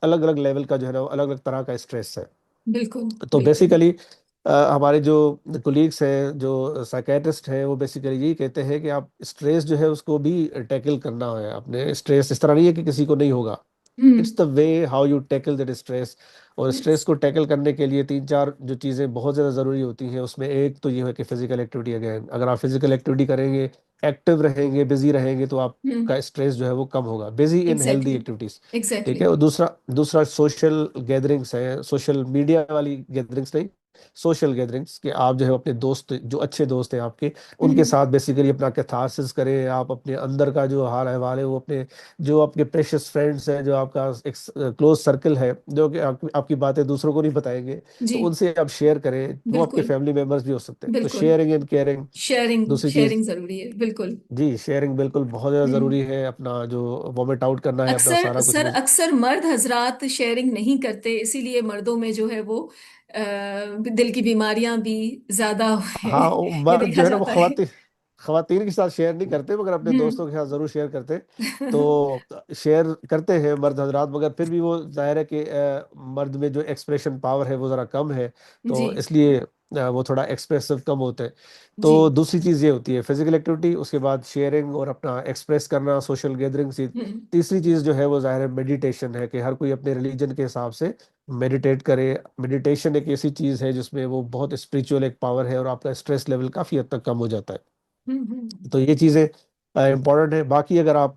अलग अलग लेवल का जो है ना अलग अलग तरह का स्ट्रेस है। बिल्कुल। तो बिल्कुल। बेसिकली हमारे जो कोलीग्स हैं जो साइकेट्रिस्ट हैं वो बेसिकली यही कहते हैं कि आप स्ट्रेस जो है उसको भी टैकल करना है। अपने स्ट्रेस इस तरह नहीं है कि किसी को नहीं होगा, hmm. It's the way how you tackle that stress. और स्ट्रेस यस। को टैकल करने के लिए तीन चार जो चीज़ें बहुत ज़्यादा ज़रूरी होती हैं उसमें एक तो ये है कि फिजिकल एक्टिविटी। अगेन अगर आप फिजिकल एक्टिविटी करेंगे, एक्टिव रहेंगे, बिजी रहेंगे, तो हम्म। आपका स्ट्रेस जो है वो कम होगा, busy in healthy exactly. Activities. ठीक एग्जैक्टली। है। और दूसरा दूसरा सोशल गैदरिंग्स है, सोशल मीडिया वाली गैदरिंग्स नहीं, सोशल गैदरिंग्स, कि आप जो है अपने दोस्त जो अच्छे दोस्त हैं आपके उनके हम्म। साथ बेसिकली अपना कैथारसिस करें। आप अपने अंदर का जो हाल अहवाल है वो अपने जो आपके प्रेशियस फ्रेंड्स हैं, जो आपका एक क्लोज सर्कल है, जो कि आपकी बातें दूसरों को नहीं बताएंगे, तो जी। उनसे आप शेयर करें। वो आपके बिल्कुल। फैमिली मेंबर्स भी हो सकते हैं। तो बिल्कुल। Sharing and caring. शेयरिंग दूसरी चीज, शेयरिंग जरूरी है, बिल्कुल। जी शेयरिंग बिल्कुल बहुत ज़्यादा हम्म। ज़रूरी है। अपना जो वॉमिट आउट करना है अपना अक्सर सारा कुछ सर, वो। अक्सर मर्द हजरात शेयरिंग नहीं करते, इसीलिए मर्दों में जो है वो दिल की बीमारियां भी ज्यादा है, हाँ वो ये मर्द देखा जो है ना वो जाता है। खवातीन के साथ शेयर नहीं करते मगर अपने हम्म। दोस्तों के साथ जरूर शेयर करते। तो शेयर करते हैं मर्द हजरात, मगर फिर भी वो जाहिर है कि मर्द में जो एक्सप्रेशन पावर है वो ज़रा कम है, जी। तो इसलिए वो थोड़ा एक्सप्रेसिव कम होते हैं। जी। तो दूसरी चीज़ ये होती है फिजिकल एक्टिविटी, उसके बाद शेयरिंग और अपना एक्सप्रेस करना, सोशल गैदरिंग सी। हम्म। तीसरी चीज़ जो है वो जाहिर है मेडिटेशन है, कि हर कोई अपने रिलीजन के हिसाब से मेडिटेट करे। मेडिटेशन एक ऐसी चीज़ है जिसमें वो बहुत स्पिरिचुअल एक पावर है और आपका स्ट्रेस लेवल काफ़ी हद तक कम हो जाता है। हम्म। हम्म। तो ये चीज़ें इम्पॉर्टेंट है। बाकी अगर आप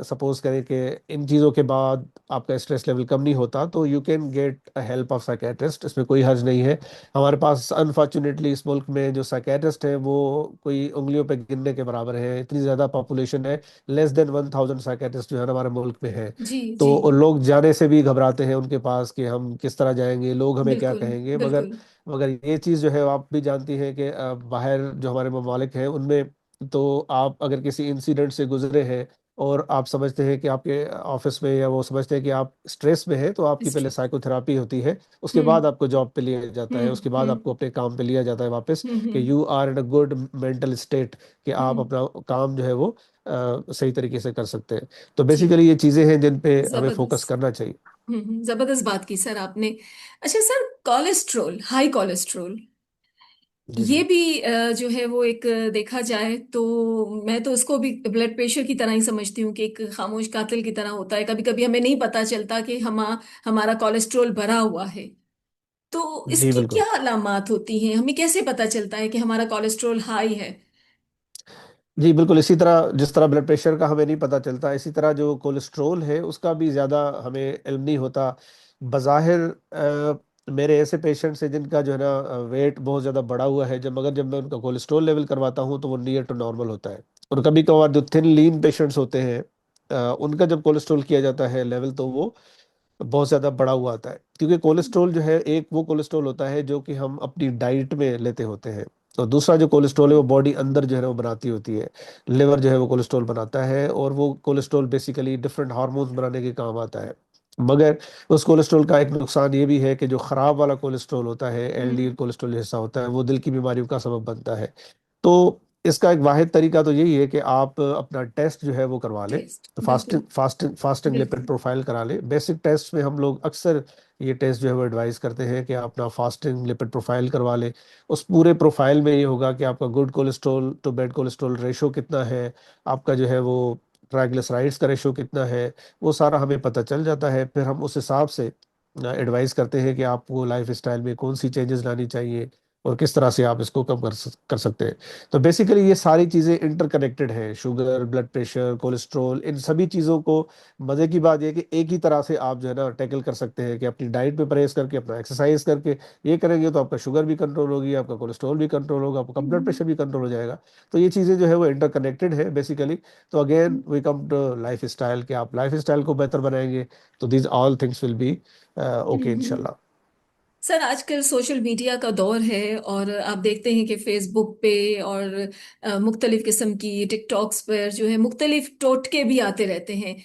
सपोज करें कि इन चीज़ों के बाद आपका स्ट्रेस लेवल कम नहीं होता, तो you can get help of psychiatrist, इसमें कोई हर्ज नहीं है। हमारे पास अनफॉर्चुनेटली इस मुल्क में जो साइकेट्रिस्ट हैं वो कोई उंगलियों पे गिनने के बराबर है, इतनी ज़्यादा पॉपुलेशन है। लेस देन 1,000 साइकेट्रिस्ट जो है हमारे मुल्क में है। जी तो जी। उन लोग जाने से भी घबराते हैं उनके पास कि हम किस तरह जाएंगे, लोग हमें क्या बिल्कुल कहेंगे। मगर बिल्कुल। मगर ये चीज़ जो है आप भी जानती हैं कि बाहर जो हमारे ममालिक हैं उनमें, तो आप अगर किसी इंसिडेंट से गुजरे हैं और आप समझते हैं कि आपके ऑफिस में, या वो समझते हैं कि आप स्ट्रेस में हैं, तो आपकी इस- पहले साइकोथेरापी होती है, उसके हम्म बाद आपको जॉब पे लिया जाता है, उसके बाद हम्म आपको अपने काम पे लिया जाता है वापस, कि hmm. You are in a good mental state, कि आप हम्म। अपना काम जो है वो सही तरीके से कर सकते हैं। तो जी। बेसिकली ये चीज़ें हैं जिन पे हमें फोकस जबरदस्त। करना चाहिए। जबरदस्त बात की सर आपने। अच्छा सर, कोलेस्ट्रॉल, हाई कोलेस्ट्रॉल, जी ये जी। भी जो है वो एक देखा जाए तो मैं तो उसको भी ब्लड प्रेशर की तरह ही समझती हूँ कि एक खामोश कातिल की तरह होता है। कभी कभी हमें नहीं पता चलता कि हमारा कोलेस्ट्रॉल भरा हुआ है। तो जी इसकी बिल्कुल। क्या अलामात होती हैं, हमें कैसे पता चलता है कि हमारा कोलेस्ट्रॉल हाई है? जी बिल्कुल, इसी तरह जिस तरह ब्लड प्रेशर का हमें नहीं पता चलता, इसी तरह जो कोलेस्ट्रोल है उसका भी ज़्यादा हमें इल्म नहीं होता। बज़ाहिर मेरे ऐसे पेशेंट्स हैं जिनका जो है ना वेट बहुत ज़्यादा बढ़ा हुआ है, जब मगर जब मैं उनका कोलेस्ट्रोल लेवल करवाता हूँ तो वो नियर टू नॉर्मल होता है। और कभी कभार जो थिन लीन पेशेंट्स होते हैं, उनका जब कोलेस्ट्रोल किया जाता है लेवल, तो वो बहुत ज़्यादा बढ़ा हुआ आता है। क्योंकि कोलेस्ट्रॉल जो है, एक वो कोलेस्ट्रॉल होता है जो कि हम अपनी डाइट में लेते होते हैं, और दूसरा जो कोलेस्ट्रॉल है वो बॉडी अंदर जो है ना वो बनाती होती है। लिवर जो है वो कोलेस्ट्रॉल बनाता है, और वो कोलेस्ट्रॉल बेसिकली डिफरेंट हार्मोन्स बनाने के काम आता है। मगर उस कोलेस्ट्रॉल का एक नुकसान ये भी है कि जो ख़राब वाला कोलेस्ट्रॉल होता है, एलडीएल हम्म। कोलेस्ट्रॉल हिस्सा होता है, वो दिल की बीमारियों का सबब बनता है। तो इसका एक वाहिद तरीका तो यही है कि आप अपना टेस्ट जो है वो करवा लें। टेस्ट, तो बिल्कुल फास्टिंग लिपिड बिल्कुल। प्रोफाइल करा लें। बेसिक टेस्ट में हम लोग अक्सर ये टेस्ट जो है वो एडवाइस करते हैं कि आप अपना फास्टिंग लिपिड प्रोफाइल करवा लें। उस पूरे प्रोफाइल में ये होगा कि आपका good cholesterol to bad cholesterol ratio कितना है, आपका जो है वो ट्राइग्लिसराइड्स का रेशो कितना है, वो सारा हमें पता चल जाता है। फिर हम उस हिसाब से एडवाइस करते हैं कि आपको लाइफ स्टाइल में कौन सी चेंजेस लानी चाहिए और किस तरह से आप इसको कम कर सकते हैं। तो बेसिकली ये सारी चीज़ें इंटरकनेक्टेड हैं, शुगर, ब्लड प्रेशर, कोलेस्ट्रॉल, इन सभी चीज़ों को। मज़े की बात यह है कि एक ही तरह से आप जो है ना टैकल कर सकते हैं, कि अपनी डाइट पे परहेज करके, अपना एक्सरसाइज करके ये करेंगे तो आपका शुगर भी कंट्रोल होगी, आपका कोलेस्ट्रॉल भी कंट्रोल होगा, आपका ब्लड हम्म प्रेशर भी कंट्रोल हो जाएगा। तो ये चीज़ें जो है वो इंटरकनेक्टेड है बेसिकली। तो again we come to lifestyle, कि आप लाइफ स्टाइल को बेहतर बनाएंगे तो these all things will be okay hmm. इंशाल्लाह। सर, आजकल सोशल मीडिया का दौर है और आप देखते हैं कि फेसबुक पे और मुख्तलिफ किस्म की टिकटॉक्स पर जो है मुख्तलिफ टोटके भी आते रहते हैं।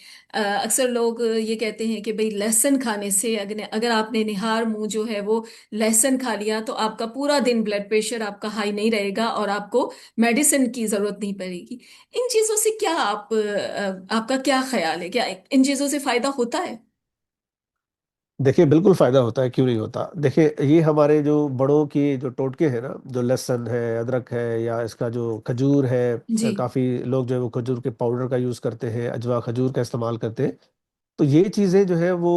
अक्सर लोग ये कहते हैं कि भाई लहसुन खाने से, अगर अगर आपने निहार मुंह जो है वो लहसुन खा लिया तो आपका पूरा दिन ब्लड प्रेशर आपका हाई नहीं रहेगा और आपको मेडिसिन की ज़रूरत नहीं पड़ेगी। इन चीज़ों से क्या आपका क्या ख्याल है, क्या इन चीज़ों से फ़ायदा होता है? देखिए बिल्कुल फायदा होता है, क्यों नहीं होता। देखिए ये हमारे जो बड़ों की जो टोटके हैं ना, जो लहसुन है, अदरक है, या इसका जो खजूर है, जी। काफी लोग जो है वो खजूर के पाउडर का यूज करते हैं, अजवा खजूर का इस्तेमाल करते हैं। तो ये चीजें जो है वो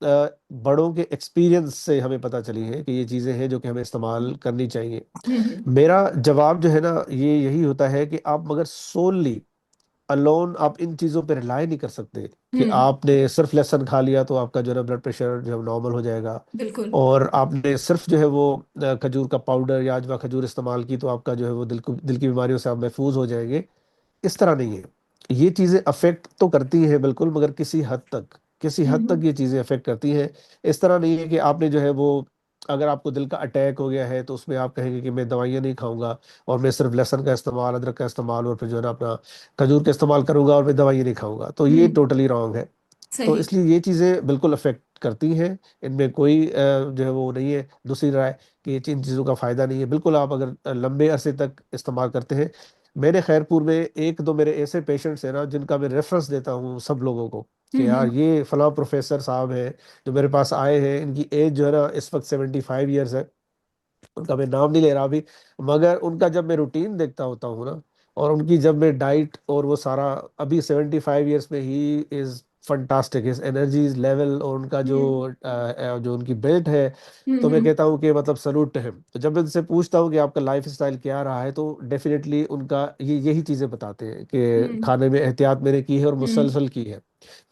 बड़ों के एक्सपीरियंस से हमें पता चली है कि ये चीजें हैं जो कि हमें इस्तेमाल करनी चाहिए। हम्म मेरा जवाब जो है ना ये यही होता है कि आप मगर सोनली अलोन आप इन चीज़ों पे रिलाई नहीं कर सकते, कि हम्म। आपने सिर्फ लहसुन खा लिया तो आपका जो है ना ब्लड प्रेशर जो है नॉर्मल हो जाएगा, बिल्कुल। और आपने सिर्फ जो है वो खजूर का पाउडर या अजवा खजूर इस्तेमाल की तो आपका जो है वो दिल की बीमारियों से आप महफूज हो जाएंगे। इस तरह नहीं है। ये चीज़ें अफेक्ट तो करती हैं बिल्कुल, मगर किसी हद तक हम्म ये चीज़ें अफेक्ट करती हैं। इस तरह नहीं है कि आपने जो है वो, अगर आपको दिल का अटैक हो गया है तो उसमें आप कहेंगे कि मैं दवाइयाँ नहीं खाऊंगा, और मैं सिर्फ लहसुन का इस्तेमाल, अदरक का इस्तेमाल, और फिर जो है ना अपना खजूर का इस्तेमाल करूंगा और मैं दवाइयाँ नहीं खाऊंगा, तो ये हम्म। टोटली रॉन्ग है। तो सही। इसलिए ये चीज़ें बिल्कुल अफेक्ट करती हैं। इनमें कोई जो है वो नहीं है दूसरी राय कि इन चीज़ों का फ़ायदा नहीं है। बिल्कुल आप अगर लंबे अरसे तक इस्तेमाल करते हैं। मैंने खैरपुर में एक दो मेरे ऐसे पेशेंट्स हैं ना जिनका मैं रेफरेंस देता हूँ सब लोगों को, कि यार हम्म। ये फलां प्रोफेसर साहब हैं जो मेरे पास आए हैं, इनकी एज जो है ना इस वक्त 75 ईयर्स है। उनका मैं नाम नहीं ले रहा अभी, मगर उनका जब मैं रूटीन देखता होता हूँ ना, और उनकी जब मैं डाइट और वो सारा, अभी 75 ईयर्स में ही इज फंटास्टिक है, एनर्जी लेवल और उनका जो हम्म जो उनकी बिल्ट है। तो मैं हम्म कहता हूँ कि मतलब सलूट टू हिम। तो जब मैं उनसे पूछता हूँ कि आपका लाइफ स्टाइल क्या रहा है, तो डेफिनेटली उनका ये यही चीज़ें बताते हैं कि हम्म खाने में एहतियात मैंने की है और हम्म मुसलसल की है।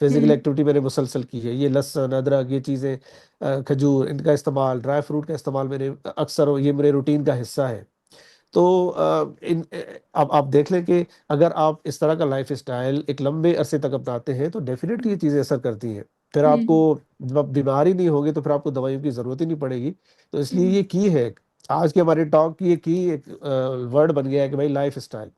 फिजिकल हम्म एक्टिविटी मैंने मुसलसल की है, ये लहसुन अदरक ये चीज़ें, खजूर इनका इस्तेमाल, ड्राई फ्रूट का इस्तेमाल मैंने अक्सर, ये मेरे रूटीन का हिस्सा है। तो अब आप देख लें कि अगर आप इस तरह का लाइफ स्टाइल एक लंबे अरसे तक अपनाते हैं तो डेफिनेटली ये चीज़ें असर करती हैं। फिर आपको, हम्म जब आप बीमारी नहीं होगी तो फिर आपको दवाइयों की ज़रूरत ही नहीं पड़ेगी। तो इसलिए हम्म ये की है, आज के हमारे टॉक की ये की एक वर्ड बन गया है कि भाई लाइफ स्टाइल।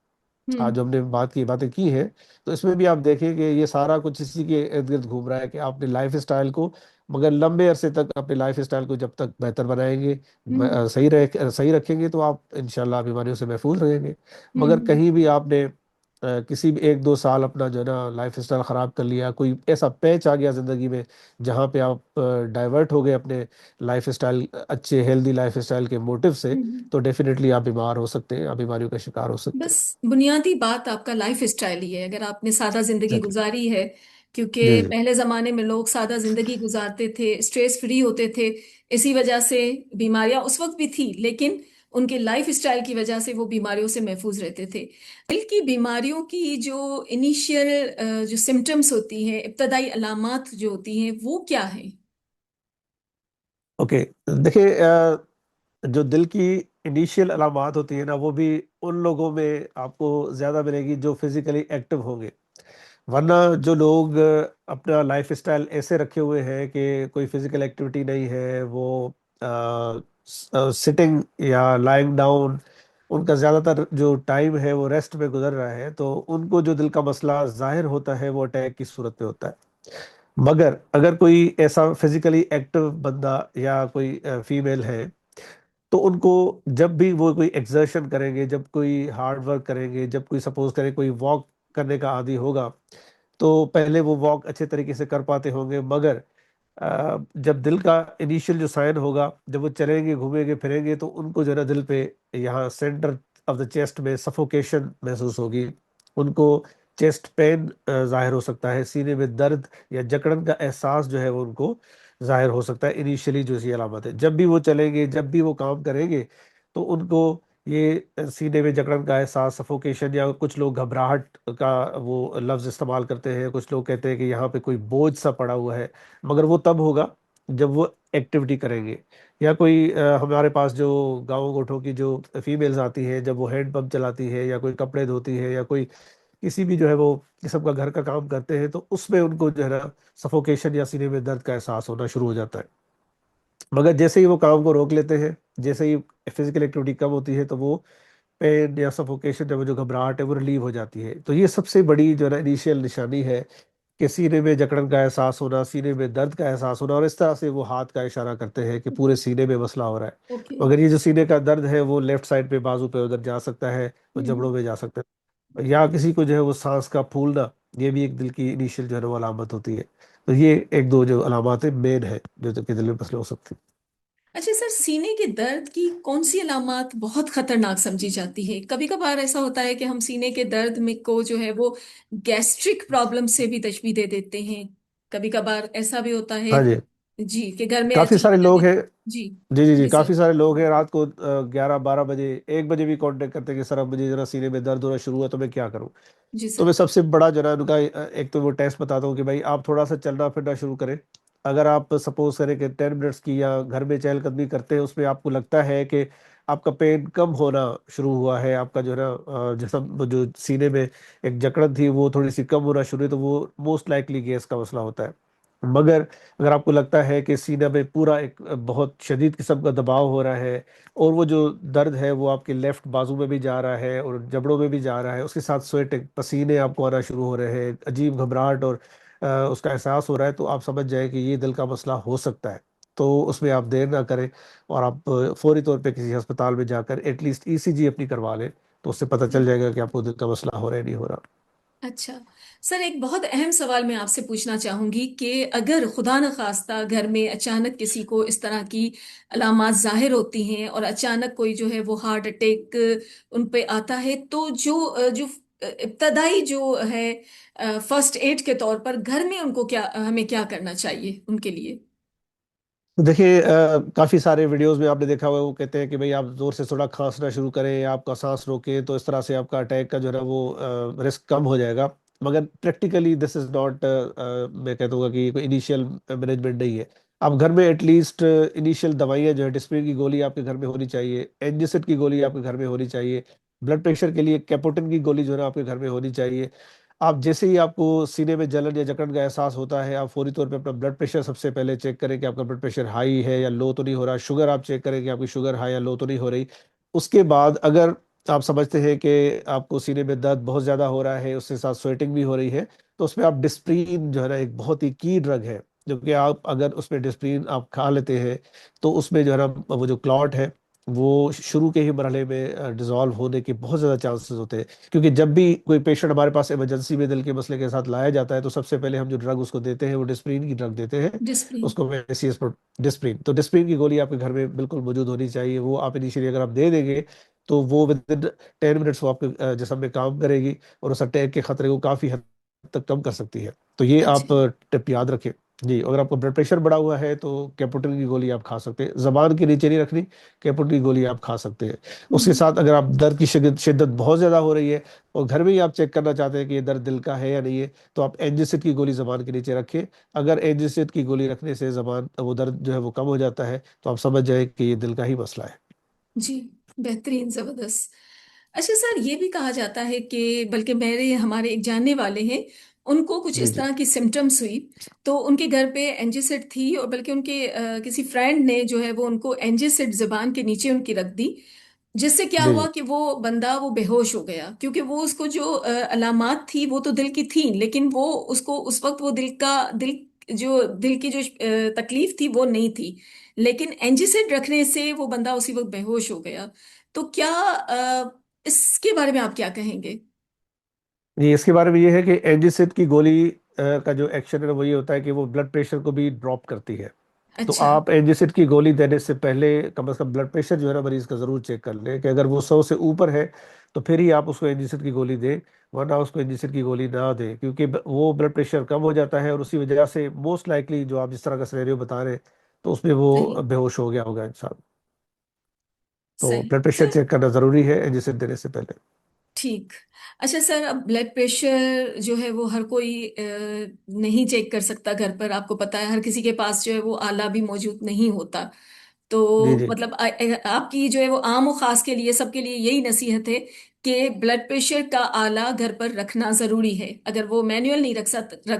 आज हम्म जो हमने बातें की हैं, तो इसमें भी आप देखें कि ये सारा कुछ इसी के इर्द गिर्द घूम रहा है कि आपने लाइफ स्टाइल को, मगर लंबे अरसे तक अपने लाइफ स्टाइल को जब तक बेहतर बनाएंगे, हम्म सही रखेंगे, तो आप इंशाल्लाह बीमारियों से महफूज रहेंगे। मगर हम्म कहीं भी आपने किसी भी 1-2 साल अपना जो है ना लाइफ स्टाइल ख़राब कर लिया, कोई ऐसा पैच आ गया ज़िंदगी में जहाँ पे आप डाइवर्ट हो गए अपने लाइफ स्टाइल, अच्छे हेल्दी लाइफ स्टाइल के मोटिव से, हम्म। तो डेफिनेटली आप बीमार हो सकते हैं, आप बीमारियों का शिकार हो सकते बस हैं। बुनियादी बात आपका लाइफ स्टाइल ही है, अगर आपने सादा जिंदगी एग्जैक्टली। गुजारी है। क्योंकि जी जी। पहले जमाने में लोग सादा जिंदगी गुजारते थे, स्ट्रेस फ्री होते थे। इसी वजह से बीमारियां उस वक्त भी थी, लेकिन उनके लाइफ स्टाइल की वजह से वो बीमारियों से महफूज रहते थे। दिल की बीमारियों की जो इनिशियल जो सिम्टम्स होती हैं, इब्तदाई अलामात जो होती हैं, वो क्या है? ओके। देखिए, जो दिल की इनिशियल अलामात होती है ना, वो भी उन लोगों में आपको ज़्यादा मिलेगी जो फिजिकली एक्टिव होंगे। वरना जो लोग अपना लाइफ स्टाइल ऐसे रखे हुए हैं कि कोई फिजिकल एक्टिविटी नहीं है, वो सिटिंग या लाइंग डाउन, उनका ज़्यादातर जो टाइम है वो रेस्ट में गुजर रहा है, तो उनको जो दिल का मसला जाहिर होता है वो अटैक की सूरत में होता है। मगर अगर कोई ऐसा फिजिकली एक्टिव बंदा या कोई फीमेल है, तो उनको जब भी वो कोई एक्सर्शन करेंगे, जब कोई हार्ड वर्क करेंगे, जब कोई सपोज करें कोई वॉक करने का आदी होगा, तो पहले वो वॉक अच्छे तरीके से कर पाते होंगे। मगर जब दिल का इनिशियल जो साइन होगा, जब वो चलेंगे घूमेंगे फिरेंगे, तो उनको जो है ना दिल पे, यहाँ सेंटर ऑफ द चेस्ट में सफोकेशन महसूस होगी। उनको चेस्ट पेन जाहिर हो सकता है, सीने में दर्द या जकड़न का एहसास जो है वो उनको जाहिर हो सकता है। इनिशियली जो सी अलामत है, जब भी वो चलेंगे, जब भी वो काम करेंगे, तो उनको ये सीने में जकड़न का एहसास, सफोकेशन, या कुछ लोग घबराहट का वो लफ्ज़ इस्तेमाल करते हैं, कुछ लोग कहते हैं कि यहाँ पे कोई बोझ सा पड़ा हुआ है। मगर वो तब होगा जब वो एक्टिविटी करेंगे। या कोई हमारे पास जो गाँव गोठों की जो फीमेल्स आती हैं, जब वो हैंड पंप चलाती है या कोई कपड़े धोती है या कोई किसी भी जो है वो किस्म का घर का काम करते हैं, तो उसमें उनको जो है ना सफोकेशन या सीने में दर्द का एहसास होना शुरू हो जाता है। मगर जैसे ही वो काम को रोक लेते हैं, जैसे ही फिजिकल एक्टिविटी कम होती है, तो वो पेन या सफोकेशन, जब वो जो घबराहट है वो रिलीव हो जाती है। तो ये सबसे बड़ी जो है ना इनिशियल निशानी है कि सीने में जकड़न का एहसास होना, सीने में दर्द का एहसास होना, और इस तरह से वो हाथ का इशारा करते हैं कि पूरे सीने में मसला हो रहा है। ओके। मगर ये जो सीने का दर्द है वो लेफ्ट साइड पे, बाजू पे उधर जा सकता है, तो हम्म। जबड़ों में जा सकता है, या किसी को जो है वो सांस का फूलना, ये भी एक दिल की इनिशियल जो है ना वो अलामत होती है। तो ये एक दो जो अलामत है मेन है जो कि दिल में मसले हो सकते हैं। अच्छा सर, सीने के दर्द की कौन सी अलामत बहुत खतरनाक समझी जाती है? कभी कभार ऐसा होता है कि हम सीने के दर्द में को जो है वो गैस्ट्रिक प्रॉब्लम से भी तशबीह दे देते हैं। कभी कभार ऐसा भी होता है हाँ जी। जी कि घर में काफी सारे लोग अचानक। हैं। जी जी जी जी, जी काफी सर। सारे लोग हैं, रात को 11-12 बजे, 1 बजे भी कांटेक्ट करते हैं कि सर अब मुझे जरा सीने में दर्द होना शुरू हुआ, तो मैं क्या करूं। जी तो सर। मैं सबसे बड़ा जो है उनका एक तो वो टेस्ट बताता हूँ कि भाई आप थोड़ा सा चलना फिरना शुरू करें। अगर आप सपोज करें कि 10 मिनट्स की या घर में चहलकदमी करते हैं, उसमें आपको लगता है कि आपका पेन कम होना शुरू हुआ है, आपका जो है ना जिसम वो जो सीने में एक जकड़न थी वो थोड़ी सी कम होना शुरू है, तो वो मोस्ट लाइकली गैस का मसला होता है। मगर अगर आपको लगता है कि सीने में पूरा एक बहुत शदीद किस्म का दबाव हो रहा है, और वो जो दर्द है वो आपके लेफ्ट बाजू में भी जा रहा है और जबड़ों में भी जा रहा है, उसके साथ स्वेटिंग, पसीने आपको आना शुरू हो रहे हैं, अजीब घबराहट और उसका एहसास हो रहा है, तो आप समझ जाएं कि ये दिल का मसला हो सकता है। तो उसमें आप देर ना करें, और आप फौरी तौर पे किसी अस्पताल में जाकर एटलीस्ट ईसीजी अपनी करवा लें, तो उससे पता चल जाएगा कि आपको दिल का मसला हो रहा है नहीं हो रहा। अच्छा सर, एक बहुत अहम सवाल मैं आपसे पूछना चाहूंगी कि अगर खुदा न खास्ता घर में अचानक किसी को इस तरह की अलामात जाहिर होती हैं और अचानक कोई जो है वो हार्ट अटैक उन पे आता है, तो जो इब्तदाई जो है फर्स्ट एड के तौर पर घर में उनको क्या, हमें क्या करना चाहिए उनके लिए? तो देखिए, काफी सारे वीडियोस में आपने देखा होगा, वो कहते हैं कि भाई आप जोर से थोड़ा खांसना शुरू करें, आपका सांस रोके, तो इस तरह से आपका अटैक का जो है ना वो रिस्क कम हो जाएगा। मगर प्रैक्टिकली दिस इज नॉट, मैं कहता हूँ कि कोई इनिशियल मैनेजमेंट नहीं है। आप घर में एटलीस्ट इनिशियल दवाइयाँ जो है, डिस्प्रिन की गोली आपके घर में होनी चाहिए, एनजिसिड की गोली आपके घर में होनी चाहिए, ब्लड प्रेशर के लिए कैपोटिन की गोली जो है ना आपके घर में होनी चाहिए। आप जैसे ही आपको सीने में जलन या जकड़न का एहसास होता है, आप फौरी तौर पे अपना ब्लड प्रेशर सबसे पहले चेक करें कि आपका ब्लड प्रेशर हाई है या लो तो नहीं हो रहा। शुगर आप चेक करें कि आपकी शुगर हाई या लो तो नहीं हो रही। उसके बाद अगर आप समझते हैं कि आपको सीने में दर्द बहुत ज़्यादा हो रहा है, उसके साथ स्वेटिंग भी हो रही है, तो उसमें आप डिस्प्रीन जो है ना, एक बहुत ही की ड्रग है, जो कि आप अगर उसमें डिस्प्रीन आप खा लेते हैं, तो उसमें जो है ना वो जो क्लॉट है वो शुरू के ही मरहले में डिजॉल्व होने के बहुत ज़्यादा चांसेस होते हैं। क्योंकि जब भी कोई पेशेंट हमारे पास इमरजेंसी में दिल के मसले के साथ लाया जाता है, तो सबसे पहले हम जो ड्रग उसको देते हैं वो डिस्प्रीन की ड्रग देते हैं। डिस्प्रिन। उसको मैं सी एस डिस्प्रीन, तो डिस्प्रीन की गोली आपके घर में बिल्कुल मौजूद होनी चाहिए। वो आप इनिशियली अगर आप दे देंगे, तो वो विद इन 10 मिनट्स वो आपके जिस्म में काम करेगी, और उस अटैक के खतरे को काफ़ी हद तक कम कर सकती है। तो ये अच्छा। आप टिप याद रखें। जी, अगर आपको ब्लड प्रेशर बढ़ा हुआ है तो कैपुटिन की गोली आप खा सकते हैं, जबान के नीचे नहीं रखनी, कैपुटिन की गोली आप खा सकते हैं। उसके हम्म। साथ अगर आप दर्द की शिद्दत शिद्दत बहुत ज़्यादा हो रही है, और घर में ही आप चेक करना चाहते हैं कि ये दर्द दिल का है या नहीं है, तो आप एनजिसिड की गोली जबान के नीचे रखें। अगर एनजिसिड की गोली रखने से जबान वो दर्द जो है वो कम हो जाता है, तो आप समझ जाए कि ये दिल का ही मसला है। जी, बेहतरीन, जबरदस्त। अच्छा सर, ये भी कहा जाता है कि, बल्कि मेरे हमारे एक जानने वाले हैं, उनको कुछ जी इस जी तरह की सिम्टम्स हुई, तो उनके घर पे एंजिसिड थी, और बल्कि उनके किसी फ्रेंड ने जो है वो उनको एंजिसिड जुबान के नीचे उनकी रख दी, जिससे क्या जी हुआ जी कि वो बंदा वो बेहोश हो गया, क्योंकि वो उसको जो अलामात थी वो तो दिल की थी, लेकिन वो उसको उस वक्त वो दिल की जो तकलीफ थी वो नहीं थी, लेकिन एंजिसिड रखने से वो बंदा उसी वक्त बेहोश हो गया। तो क्या इसके बारे में आप क्या कहेंगे? जी, इसके बारे में ये है कि एनजिसिड की गोली का जो एक्शन है वो ये होता है कि वो ब्लड प्रेशर को भी ड्रॉप करती है। तो अच्छा। आप एनजिसिड की गोली देने से पहले कम से कम ब्लड प्रेशर जो है ना मरीज का जरूर चेक कर लें, कि अगर वो 100 से ऊपर है, तो फिर ही आप उसको एनजिसिड की गोली दें, वरना उसको एनजिसिड की गोली ना दें, क्योंकि वो ब्लड प्रेशर कम हो जाता है, और उसी वजह से मोस्ट लाइकली जो आप जिस तरह का सिनेरियो बता रहे हैं, तो उसमें सही। वो बेहोश हो गया होगा इंसान। तो सही ब्लड प्रेशर सर। चेक करना जरूरी है एनजिसिड देने से पहले। ठीक। अच्छा सर, अब ब्लड प्रेशर जो है वो हर कोई नहीं चेक कर सकता घर पर, आपको पता है हर किसी के पास जो है वो आला भी मौजूद नहीं होता। जी तो जी मतलब आपकी जो है वो आम और खास के लिए, सबके लिए यही नसीहत है कि ब्लड प्रेशर का आला घर पर रखना जरूरी है। अगर वो मैनुअल नहीं रख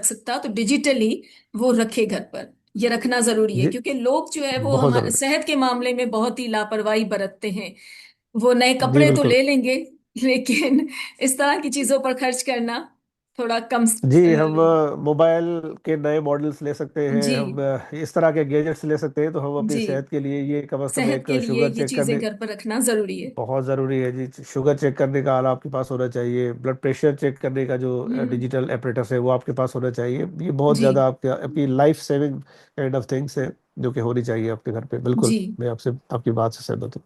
सकता तो डिजिटली वो रखे घर पर। ये रखना जरूरी है, जी, क्योंकि लोग जो है वो बहुत हमारे जरूरी। सेहत के मामले में बहुत ही लापरवाही बरतते हैं। वो नए जी कपड़े तो बिल्कुल। ले लेंगे, लेकिन इस तरह की चीजों पर खर्च करना थोड़ा कम। जी, हम मोबाइल के नए मॉडल्स ले सकते हैं, जी। हम इस तरह के गैजेट्स ले सकते हैं, तो हम अपनी जी, सेहत के लिए ये कम से कम सेहत एक के लिए शुगर ये चेक चीजें करने, घर पर रखना जरूरी है। बहुत ज़रूरी है जी। शुगर चेक करने का आला आपके पास होना चाहिए, ब्लड प्रेशर चेक करने का जो हम्म। डिजिटल एपरेटस है वो आपके पास होना चाहिए। ये बहुत जी। ज़्यादा आपके आपकी life saving kind of things है, जो कि होनी चाहिए आपके घर पे। बिल्कुल, जी। मैं आपसे आपकी बात से सहमत हूँ।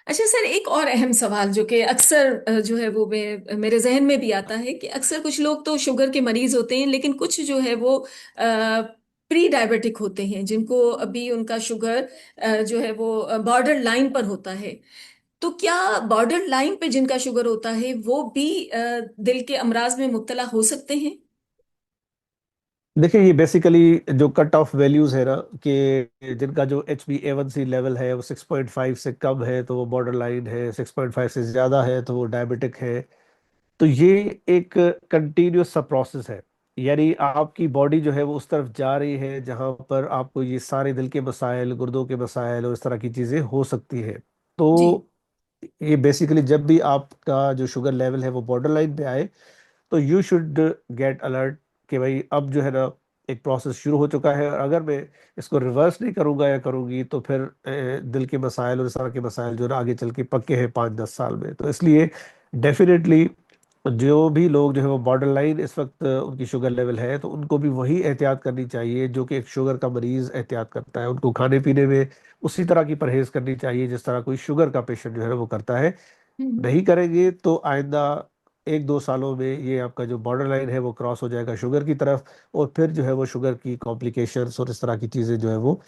अच्छा सर, एक और अहम सवाल जो कि अक्सर जो है वो मेरे जहन में भी आता है कि अक्सर कुछ लोग तो शुगर के मरीज होते हैं, लेकिन कुछ जो है वो प्री डायबिटिक होते हैं, जिनको अभी उनका शुगर जो है वो बॉर्डर लाइन पर होता है। तो क्या बॉर्डर लाइन पे जिनका शुगर होता है वो भी दिल के अमराज में मुब्तला हो सकते हैं? देखिए, ये बेसिकली जो कट ऑफ वैल्यूज है ना, कि जिनका जो HbA1c लेवल है वो 6.5 से कम है तो वो बॉर्डर लाइन है, 6.5 से ज्यादा है तो वो डायबिटिक है। तो ये एक कंटिन्यूस सा प्रोसेस है। यानी आपकी बॉडी जो है वो उस तरफ जा रही है जहां पर आपको ये सारे दिल के मसाइल, गुर्दों के मसाइल और इस तरह की चीजें हो सकती है। जी। तो ये बेसिकली जब भी आपका जो शुगर लेवल है वो बॉर्डर लाइन पे आए, तो यू शुड गेट अलर्ट कि भाई अब जो है ना एक प्रोसेस शुरू हो चुका है, और अगर मैं इसको रिवर्स नहीं करूंगा या करूंगी, तो फिर दिल के मसाइल और इस तरह के मसाइल जो है ना आगे चल के पक्के हैं 5-10 साल में। तो इसलिए डेफिनेटली जो भी लोग जो है वो बॉर्डर लाइन इस वक्त उनकी शुगर लेवल है, तो उनको भी वही एहतियात करनी चाहिए जो कि एक शुगर का मरीज एहतियात करता है। उनको खाने पीने में उसी तरह की परहेज करनी चाहिए जिस तरह कोई शुगर का पेशेंट जो है ना वो करता है। हम्म। नहीं करेंगे तो आइंदा एक दो सालों में ये आपका जो बॉर्डर लाइन है वो क्रॉस हो जाएगा शुगर की तरफ, और फिर जो है वो शुगर की कॉम्प्लिकेशंस और इस तरह की चीज़ें जो है वो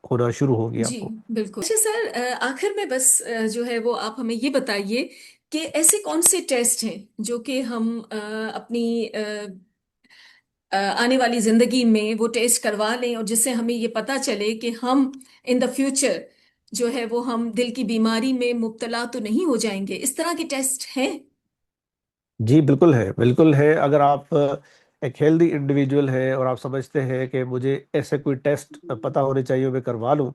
होना शुरू होगी जी आपको। बिल्कुल। अच्छा सर, आखिर में बस जो है वो आप हमें ये बताइए कि ऐसे कौन से टेस्ट हैं जो कि हम अपनी आने वाली जिंदगी में वो टेस्ट करवा लें, और जिससे हमें ये पता चले कि हम इन द फ्यूचर जो है वो हम दिल की बीमारी में मुब्तला तो नहीं हो जाएंगे। इस तरह के टेस्ट हैं? जी बिल्कुल है, बिल्कुल है। अगर आप एक हेल्दी इंडिविजुअल है और आप समझते हैं कि मुझे ऐसे कोई टेस्ट पता होने चाहिए, मैं करवा लूँ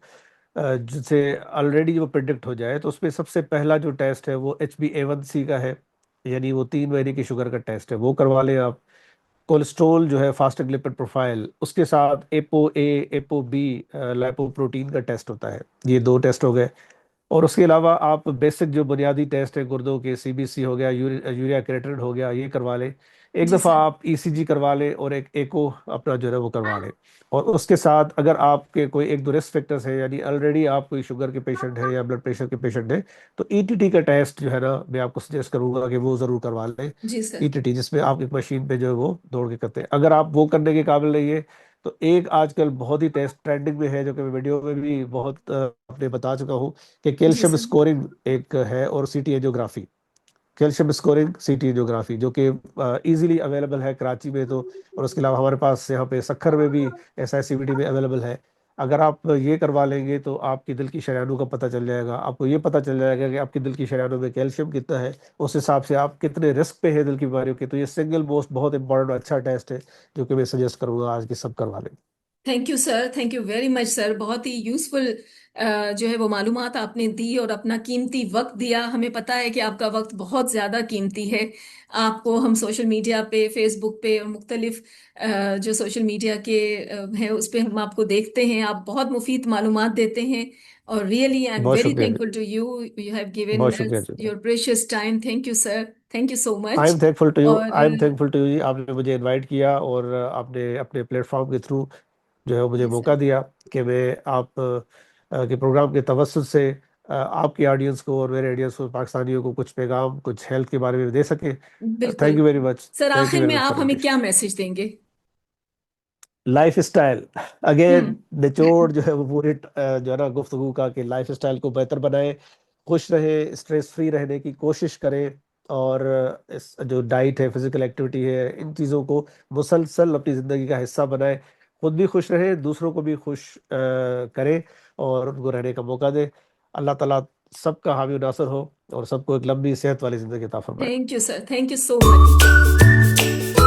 जिससे ऑलरेडी वो प्रिडिक्ट हो जाए, तो उसमें सबसे पहला जो टेस्ट है वो HbA1c का है। यानी वो 3 महीने की शुगर का टेस्ट है, वो करवा लें आप। कोलेस्ट्रोल जो है, फास्टिंग लिपिड प्रोफाइल, उसके साथ एपो एपो बी लाइपोप्रोटीन का टेस्ट होता है। ये दो टेस्ट हो गए। और उसके अलावा आप बेसिक जो बुनियादी टेस्ट है गुर्दों के, CBC हो गया, यूरिया क्रिएटिनिन हो गया, ये करवा लें। एक जी दफ़ा सर। आप ECG करवा लें और एक एको अपना जो है वो करवा लें। और उसके साथ अगर आपके कोई एक दो रिस्क फैक्टर्स है, यानी ऑलरेडी आप कोई शुगर के पेशेंट है या ब्लड प्रेशर के पेशेंट है, तो ETT का टेस्ट जो है ना, मैं आपको सजेस्ट करूंगा कि वो ज़रूर करवा लें। जी सर। ETT जिसमें आप एक मशीन पे जो है वो दौड़ के करते हैं, अगर आप वो करने के काबिल नहीं है, तो एक आजकल बहुत ही टेस्ट ट्रेंडिंग में है, जो कि मैं वीडियो में भी बहुत अपने बता चुका हूँ, कि जी कैल्शियम सर। स्कोरिंग एक है, और CT angiography. Calcium scoring CT angiography जो कि इजीली अवेलेबल है कराची में तो, और उसके अलावा हमारे पास यहाँ पे सखर में भी, SICBD में अवेलेबल है। अगर आप ये करवा लेंगे तो आपकी दिल की शरीयानों का पता चल जाएगा, आपको ये पता चल जाएगा कि आपकी दिल की शरीयानों में कैल्शियम कितना है, उस हिसाब से आप कितने रिस्क पे है दिल की बीमारियों के। तो ये सिंगल मोस्ट बहुत इंपॉर्टेंट और अच्छा टेस्ट है, जो कि मैं सजेस्ट करूंगा आज के सब करवा लें। Thank you sir, thank you very much sir. बहुत ही यूज़फुल जो है वो मालूमात आपने दी और अपना कीमती वक्त दिया। हमें पता है कि आपका वक्त बहुत ज़्यादा कीमती है। आपको हम सोशल मीडिया पे, फेसबुक पे और मुख्तलिफ जो सोशल मीडिया के हैं उस पे हम आपको देखते हैं। आप बहुत मुफीद मालूमात देते हैं, और रियली आई एम बहुत वेरी शुक्रिया जी। Thankful to you. You have given बहुत शुक्रिया अस जी। Your precious time. Thank you sir, thank you so I much. Am thankful to you, और I am thankful to you जी, आपने मुझे इनवाइट किया और आपने अपने प्लेटफॉर्म के थ्रू जो है मुझे जी मौका सर। दिया कि मैं आप के प्रोग्राम के तवज्जुद से आपकी ऑडियंस को और मेरे ऑडियंस को, पाकिस्तानियों को, कुछ पैगाम, कुछ हेल्थ के बारे में दे सके। थैंक बिल्कुल। You very much. Sir thank you आखिर वेरी में मच आप फॉर हमें इनविटेशन। क्या मैसेज देंगे? लाइफ स्टाइल, हम्म। अगेन निचोड़ जो है वो पूरे जो है ना गुफ्तगू का, कि लाइफ स्टाइल को बेहतर बनाए, खुश रहे, स्ट्रेस फ्री रहने की कोशिश करें। और इस जो डाइट है, फिजिकल एक्टिविटी है, इन चीज़ों को मुसलसल अपनी ज़िंदगी का हिस्सा बनाए। खुद भी खुश रहे, दूसरों को भी खुश करें और उनको रहने का मौका दें। अल्लाह ताला सबका हामी और नासर हो, और सबको एक लंबी सेहत वाली ज़िंदगी अता फरमाए। Thank you sir, thank you so much.